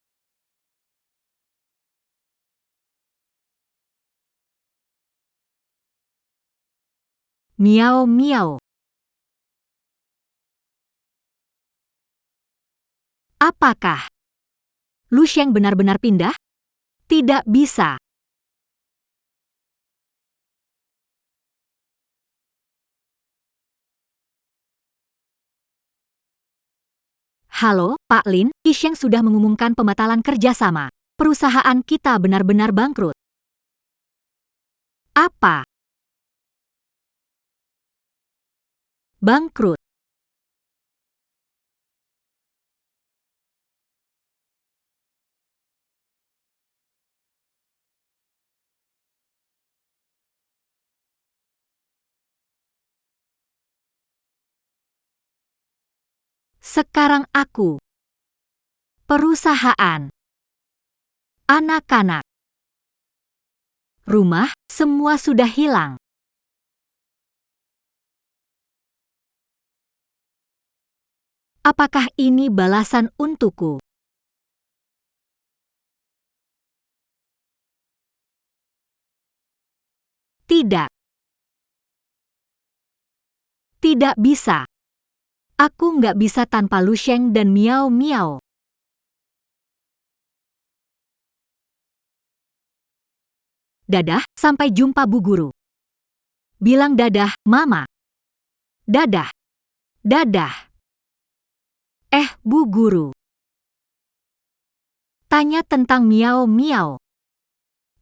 Miao Miao. Apakah Lu Sheng benar-benar pindah? Tidak bisa. Halo, Pak Lin, Isheng sudah mengumumkan pembatalan kerjasama. Perusahaan kita benar-benar bangkrut. Apa? Bangkrut. Sekarang aku. Perusahaan. Anak-anak. Rumah, semua sudah hilang. Apakah ini balasan untukku? Tidak. Tidak bisa. Aku nggak bisa tanpa Lu Sheng dan Miao Miao. Dadah, sampai jumpa Bu Guru. Bilang dadah, Mama. Dadah. Dadah. Bu Guru. Tanya tentang Miao Miao.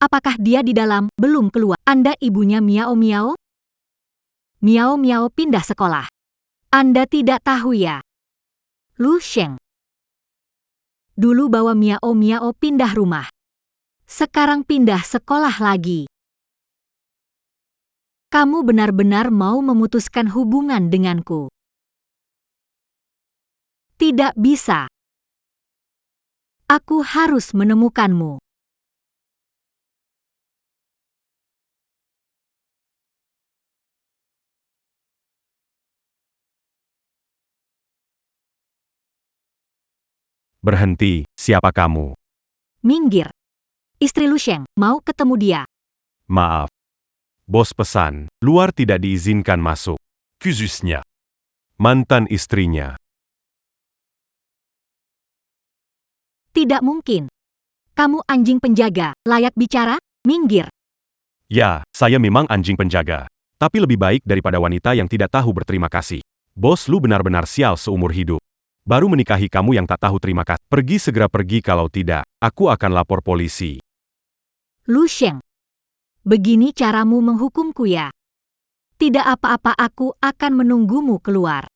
Apakah dia di dalam? Belum keluar. Anda ibunya Miao Miao? Miao Miao pindah sekolah. Anda tidak tahu ya? Lu Sheng. Dulu bawa Miao Miao pindah rumah. Sekarang pindah sekolah lagi. Kamu benar-benar mau memutuskan hubungan denganku? Tidak bisa. Aku harus menemukanmu. Berhenti, siapa kamu? Minggir. Istri Lu Sheng, mau ketemu dia. Maaf. Bos pesan, luar tidak diizinkan masuk. Khususnya mantan istrinya. Tidak mungkin. Kamu anjing penjaga, layak bicara? Minggir. Ya, saya memang anjing penjaga. Tapi lebih baik daripada wanita yang tidak tahu berterima kasih. Bos Lu benar-benar sial seumur hidup. Baru menikahi kamu yang tak tahu terima kasih. Pergi segera pergi, kalau tidak, aku akan lapor polisi. Lu Sheng. Begini caramu menghukumku ya? Tidak apa-apa, aku akan menunggumu keluar.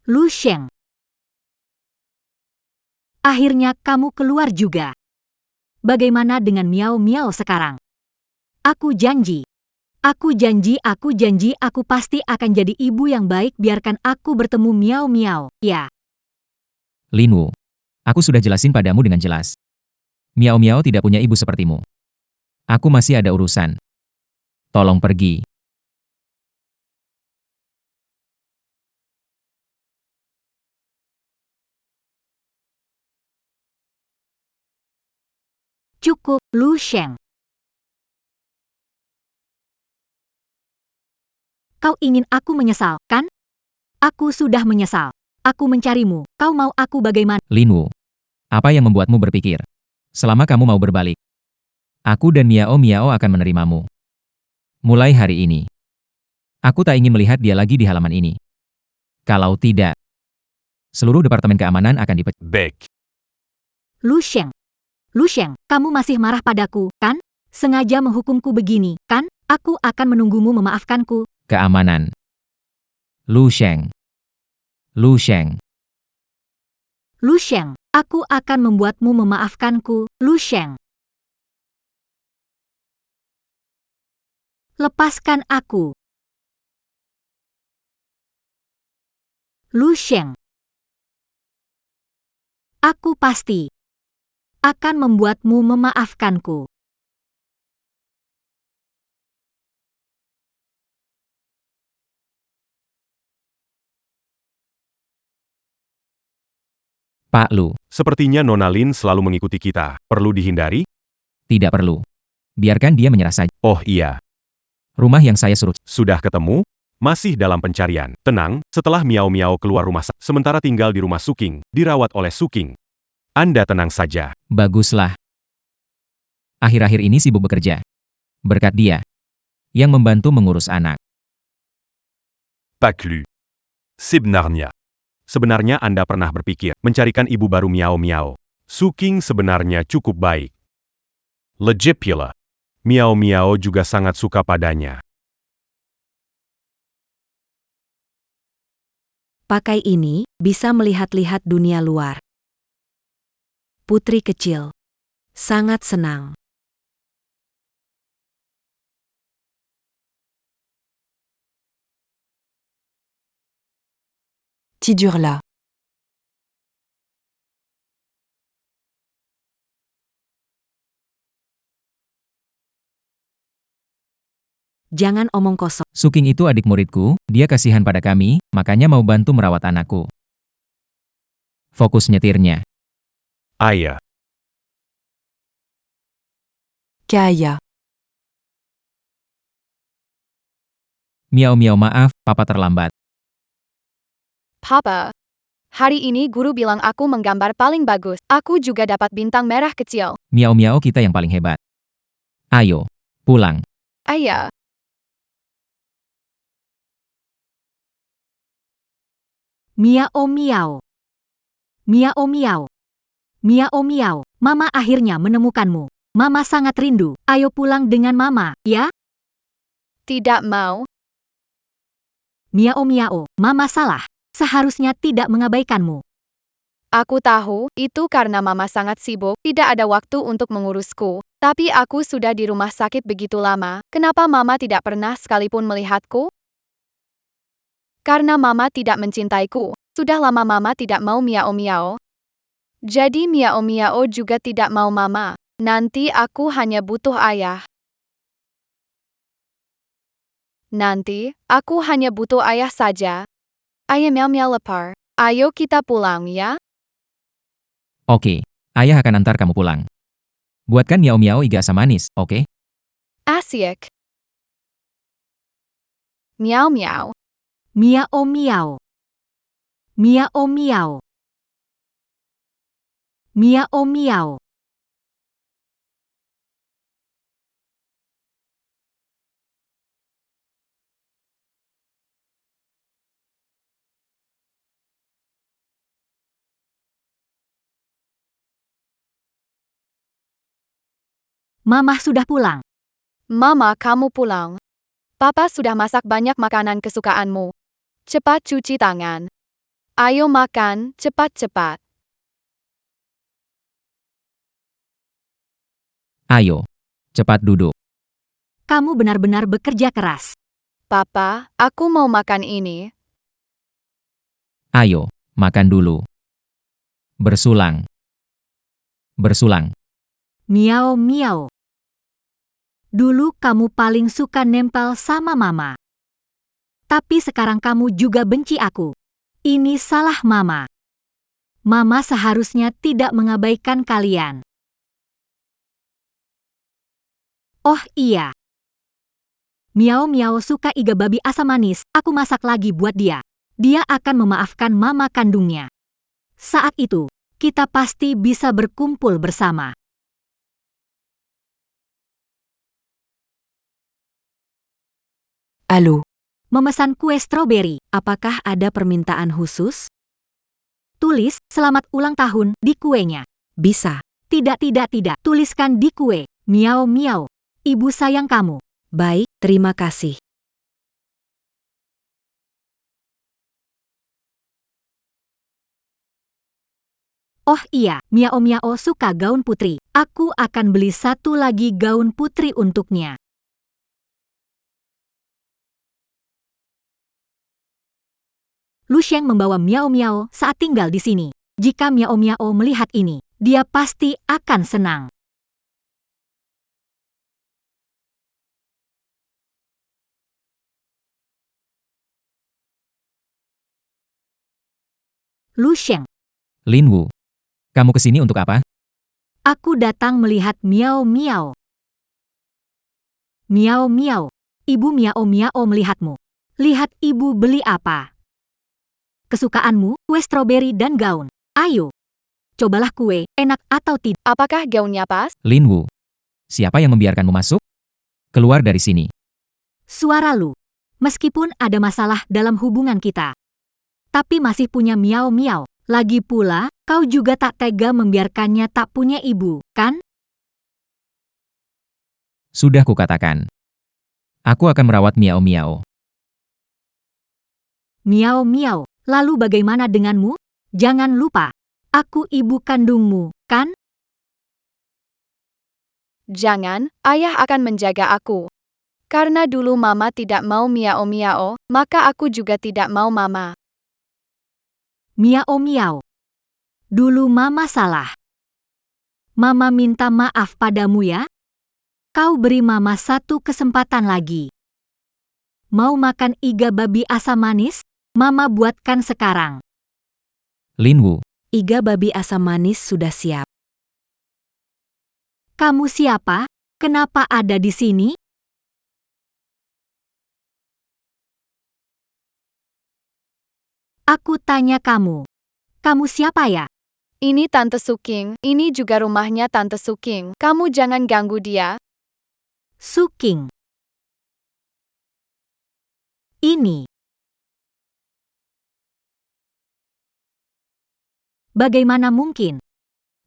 Lu Sheng. Akhirnya kamu keluar juga. Bagaimana dengan Miao Miao sekarang? Aku janji. Aku janji, aku pasti akan jadi ibu yang baik, biarkan aku bertemu Miao Miao, ya. Lin Wu. Aku sudah jelasin padamu dengan jelas. Miao Miao tidak punya ibu sepertimu. Aku masih ada urusan. Tolong pergi. Cukup, Lu Sheng. Kau ingin aku menyesal, kan? Aku sudah menyesal. Aku mencarimu. Kau mau aku bagaimana? Lin Wu. Apa yang membuatmu berpikir? Selama kamu mau berbalik, aku dan Miao Miao akan menerimamu. Mulai hari ini. Aku tak ingin melihat dia lagi di halaman ini. Kalau tidak, seluruh departemen keamanan akan dipecat. Baik. Lu Sheng. Lu Sheng, kamu masih marah padaku, kan? Sengaja menghukumku begini, kan? Aku akan menunggumu memaafkanku. Keamanan. Lu Sheng. Lu Sheng. Lu Sheng, aku akan membuatmu memaafkanku, Lu Sheng. Lepaskan aku. Lu Sheng. Aku pasti akan membuatmu memaafkanku. Pak Lu. Sepertinya Nona Lin selalu mengikuti kita. Perlu dihindari? Tidak perlu. Biarkan dia menyerah saja. Oh iya. Rumah yang saya suruh. Sudah ketemu? Masih dalam pencarian. Tenang, setelah Miao Miao keluar rumah, sementara tinggal di rumah Suking, dirawat oleh Suking. Anda tenang saja. Baguslah. Akhir-akhir ini sibuk bekerja. Berkat dia. Yang membantu mengurus anak. Paklu. Sebenarnya. Sebenarnya Anda pernah berpikir mencarikan ibu baru Miao Miao. Suking sebenarnya cukup baik. Legit pula. Miao Miao juga sangat suka padanya. Pakai ini, bisa melihat-lihat dunia luar. Putri kecil. Sangat senang. Tidurla. Jangan omong kosong. Suking itu adik muridku, dia kasihan pada kami, makanya mau bantu merawat anakku. Fokus nyetirnya. Ayah. Kaya. Miau maaf, papa terlambat. Papa, hari ini guru bilang aku menggambar paling bagus. Aku juga dapat bintang merah kecil. Miau kita yang paling hebat. Ayo, pulang. Ayah, Miao miao. Miao miao. Miao miao. Mama akhirnya menemukanmu. Mama sangat rindu. Ayo pulang dengan mama, ya? tidak mau. Miao miao. Mama salah. Seharusnya tidak mengabaikanmu. Aku tahu, itu karena mama sangat sibuk, tidak ada waktu untuk mengurusku. Tapi aku sudah di rumah sakit begitu lama, kenapa mama tidak pernah sekalipun melihatku? Karena mama tidak mencintaiku. Sudah lama mama tidak mau miao. Jadi miao juga tidak mau mama. Nanti aku hanya butuh ayah. Nanti, aku hanya butuh ayah saja. Ayah miao lapar. Ayo kita pulang ya. Oke, ayah akan antar kamu pulang. Buatkan miau iga asam manis, oke? Asyik. Miao. Miao miao. Miao miao. Miao miao. Mama sudah pulang. Mama, kamu pulang. Papa sudah masak banyak makanan kesukaanmu. Cepat cuci tangan. Ayo makan, cepat-cepat. Ayo, cepat duduk. Kamu benar-benar bekerja keras. Papa, aku mau makan ini. Ayo, makan dulu. Bersulang. Bersulang. Miao miao. Dulu kamu paling suka nempel sama mama. Tapi sekarang kamu juga benci aku. Ini salah mama. Mama seharusnya tidak mengabaikan kalian. Oh iya. Miao suka iga babi asam manis, aku masak lagi buat dia. Dia akan memaafkan mama kandungnya. Saat itu, kita pasti bisa berkumpul bersama. Allô. Memesan kue stroberi, apakah ada permintaan khusus? Tulis, selamat ulang tahun, di kuenya. Bisa. Tidak. Tuliskan di kue. Miao. Ibu sayang kamu. Baik, terima kasih. Oh iya, Miao suka gaun putri. Aku akan beli satu lagi gaun putri untuknya. Lu Sheng membawa Miao saat tinggal di sini. Jika Miao melihat ini, dia pasti akan senang. Lu Sheng, Lin Wu, kamu kesini untuk apa? aku datang melihat Miao. Miao. Ibu Miao melihatmu. Lihat ibu beli apa. Kesukaanmu, kue stroberi dan gaun. Ayo. Cobalah kue, enak atau tidak. Apakah gaunnya pas? Lin Wu, siapa yang membiarkanmu masuk? Keluar dari sini. Suara lu. Meskipun ada masalah dalam hubungan kita. Tapi masih punya Miao. Lagi pula, kau juga tak tega membiarkannya tak punya ibu, kan? Sudah kukatakan. Aku akan merawat Miao. Miao. Lalu bagaimana denganmu? Jangan lupa, aku ibu kandungmu, kan? Jangan, ayah akan menjaga aku. Karena dulu mama tidak mau miao-miao, maka aku juga tidak mau mama. Miao-miao. Dulu mama salah. Mama minta maaf padamu ya. Kau beri mama satu kesempatan lagi. Mau makan iga babi asam manis? Mama buatkan sekarang. Linwu, Iga babi asam manis sudah siap. Kamu siapa? Kenapa ada di sini? Aku tanya kamu. Kamu siapa ya? Ini Tante Suking, ini juga rumahnya Tante Suking. Kamu jangan ganggu dia. Suking. Ini. Bagaimana mungkin?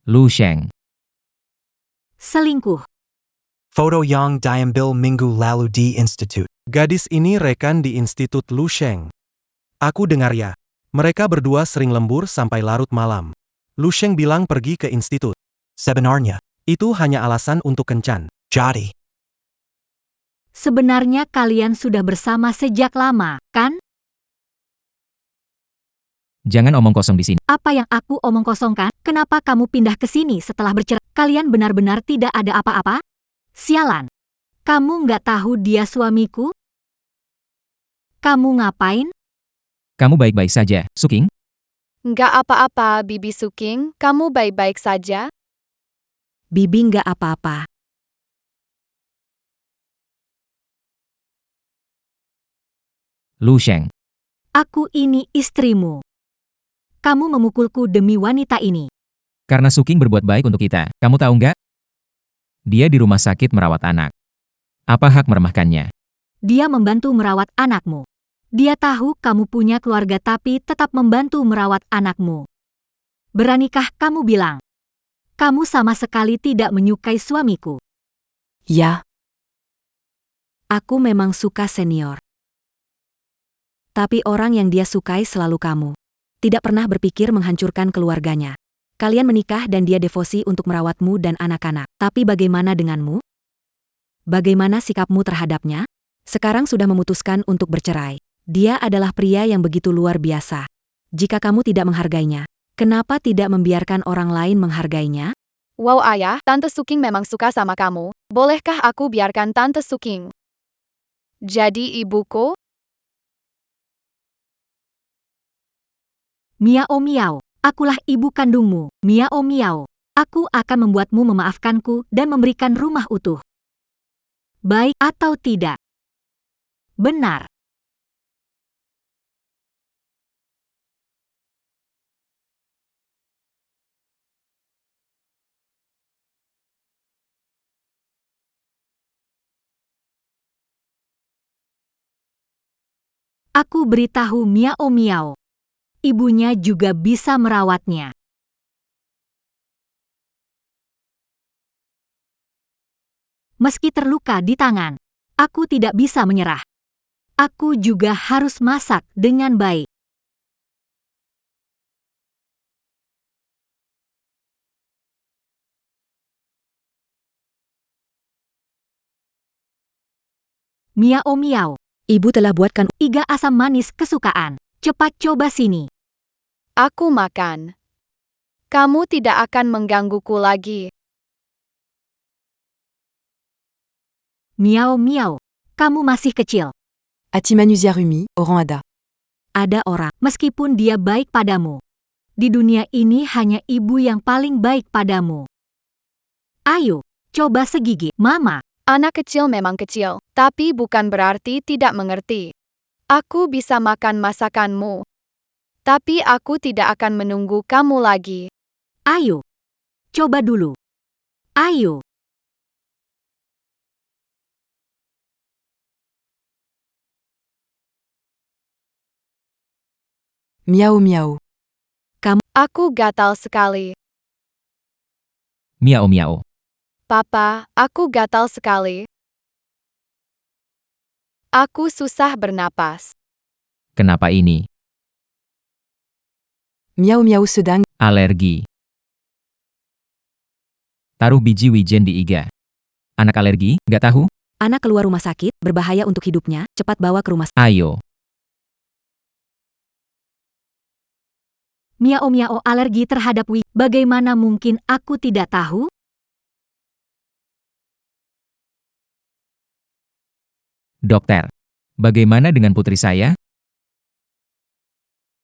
Lu Sheng, Selingkuh. Photo Yang Diambil Minggu Lalu di Institute. Gadis ini rekan di Institut Lu Sheng. Aku dengar ya. Mereka berdua sering lembur sampai larut malam. Lu Sheng bilang pergi ke institut. Sebenarnya, Itu hanya alasan untuk kencan. jadi, Sebenarnya kalian sudah bersama sejak lama, kan? jangan omong kosong di sini. Apa yang aku omong kosongkan? Kenapa kamu pindah ke sini setelah bercerai? Kalian benar-benar tidak ada apa-apa? Sialan. Kamu nggak tahu dia suamiku? Kamu ngapain? Kamu baik-baik saja, Suking? Nggak apa-apa, Bibi Suking, kamu baik-baik saja? Bibi nggak apa-apa. Lu Sheng, Aku ini istrimu. Kamu memukulku demi wanita ini. karena Suking berbuat baik untuk kita, kamu tahu nggak? Dia di rumah sakit merawat anak. Apa hak meremehkannya? Dia membantu merawat anakmu. Dia tahu kamu punya keluarga tapi tetap membantu merawat anakmu. Beranikah kamu bilang? Kamu sama sekali tidak menyukai suamiku. Ya, Aku memang suka senior. Tapi orang yang dia sukai selalu kamu. Tidak pernah berpikir menghancurkan keluarganya. Kalian menikah dan dia devosi untuk merawatmu dan anak-anak. Tapi bagaimana denganmu? Bagaimana sikapmu terhadapnya? Sekarang sudah memutuskan untuk bercerai. Dia adalah pria yang begitu luar biasa. Jika kamu tidak menghargainya, kenapa tidak membiarkan orang lain menghargainya? Wow ayah, Tante Suking memang suka sama kamu. Bolehkah aku biarkan Tante Suking jadi ibuku? Miao-miao, akulah ibu kandungmu. Miao-miao, aku akan membuatmu memaafkanku dan memberikan rumah utuh. Baik atau tidak? Benar. Aku beritahu Miao-miao. Ibunya juga bisa merawatnya. Meski terluka di tangan, aku tidak bisa menyerah. Aku juga harus masak dengan baik. Miao-miao, Ibu telah buatkan iga asam manis kesukaan. Cepat coba sini. Aku makan. Kamu tidak akan menggangguku lagi. Miao-miao, kamu masih kecil. Atimanusia-Rumi, Oran-Ada. Ada orang, meskipun dia baik padamu. Di dunia ini hanya ibu yang paling baik padamu. Ayo, coba segigi, Mama. Anak kecil memang kecil, tapi bukan berarti tidak mengerti. Aku bisa makan masakanmu. Tapi aku tidak akan menunggu kamu lagi. Ayo, coba dulu. Ayo. Miao miao. Aku gatal sekali. Miao-miao. Papa, aku gatal sekali. Aku susah bernapas. Kenapa ini? Miaou miaou sedang. Alergi. Taruh biji wijen di iga. Anak alergi, nggak tahu? Anak keluar rumah sakit, berbahaya untuk hidupnya, cepat bawa ke rumah sakit. Ayo. Miao miao alergi terhadap wijen. Bagaimana mungkin aku tidak tahu? Dokter. Bagaimana dengan putri saya?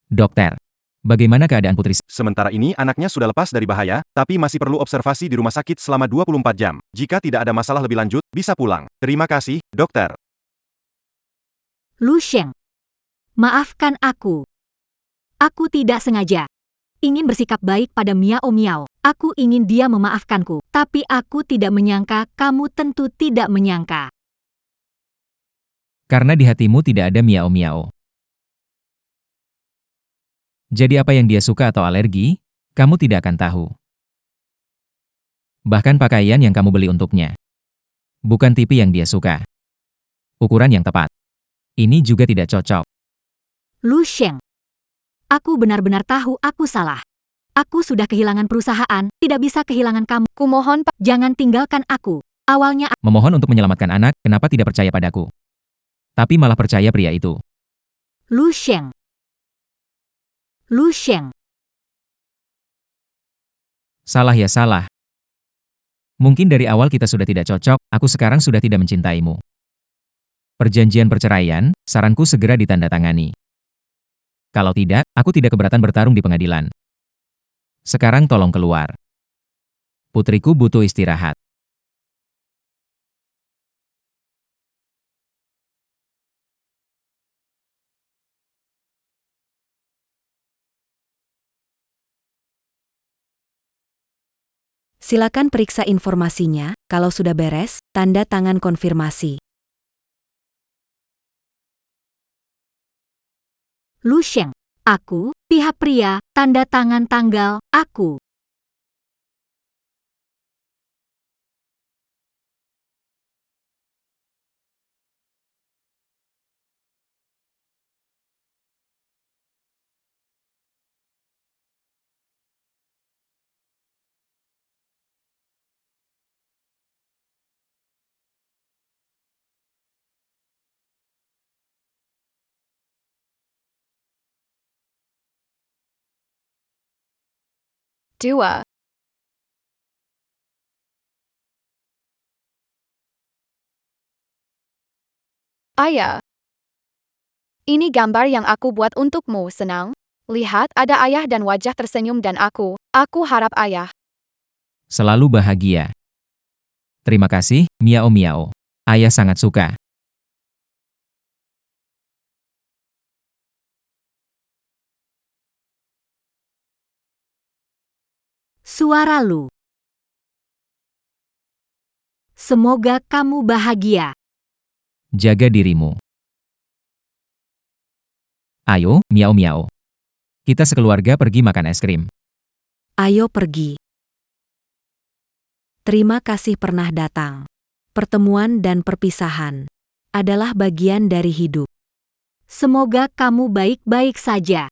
Dokter. Bagaimana keadaan putri saya? Sementara ini anaknya sudah lepas dari bahaya, tapi masih perlu observasi di rumah sakit selama 24 jam. Jika tidak ada masalah lebih lanjut, bisa pulang. Terima kasih, dokter. Lu Sheng. Maafkan aku. Aku tidak sengaja. Ingin bersikap baik pada Miao Miao. Aku ingin dia memaafkanku. Tapi aku tidak menyangka, kamu tentu tidak menyangka. Karena di hatimu tidak ada miao-miao. Jadi apa yang dia suka atau alergi, kamu tidak akan tahu. Bahkan pakaian yang kamu beli untuknya. Bukan tipe yang dia suka. Ukuran yang tepat. Ini juga tidak cocok. Lu Sheng. Aku benar-benar tahu aku salah. Aku sudah kehilangan perusahaan, tidak bisa kehilangan kamu. Kumohon Pak, jangan tinggalkan aku. Awalnya Memohon untuk menyelamatkan anak, kenapa tidak percaya padaku? Tapi malah percaya pria itu. Lu Sheng. Lu Sheng. Salah ya salah. Mungkin dari awal kita sudah tidak cocok, aku sekarang sudah tidak mencintaimu. Perjanjian perceraian, saranku segera ditandatangani. Kalau tidak, aku tidak keberatan bertarung di pengadilan. Sekarang tolong keluar. Putriku butuh istirahat. Silakan periksa informasinya, kalau sudah beres, tanda tangan konfirmasi. Lu Sheng. Aku, pihak pria, tanda tangan tanggal, aku. Dua. Ayah. Ini gambar yang aku buat untukmu, senang? Lihat, ada ayah dan wajah tersenyum dan aku harap ayah. Selalu bahagia. Terima kasih, miao-miao. Ayah sangat suka. Suara Lu. Semoga kamu bahagia. Jaga dirimu. Ayo, miao-miao. Kita sekeluarga pergi makan es krim. Ayo pergi. Terima kasih pernah datang. Pertemuan dan perpisahan adalah bagian dari hidup. Semoga kamu baik-baik saja.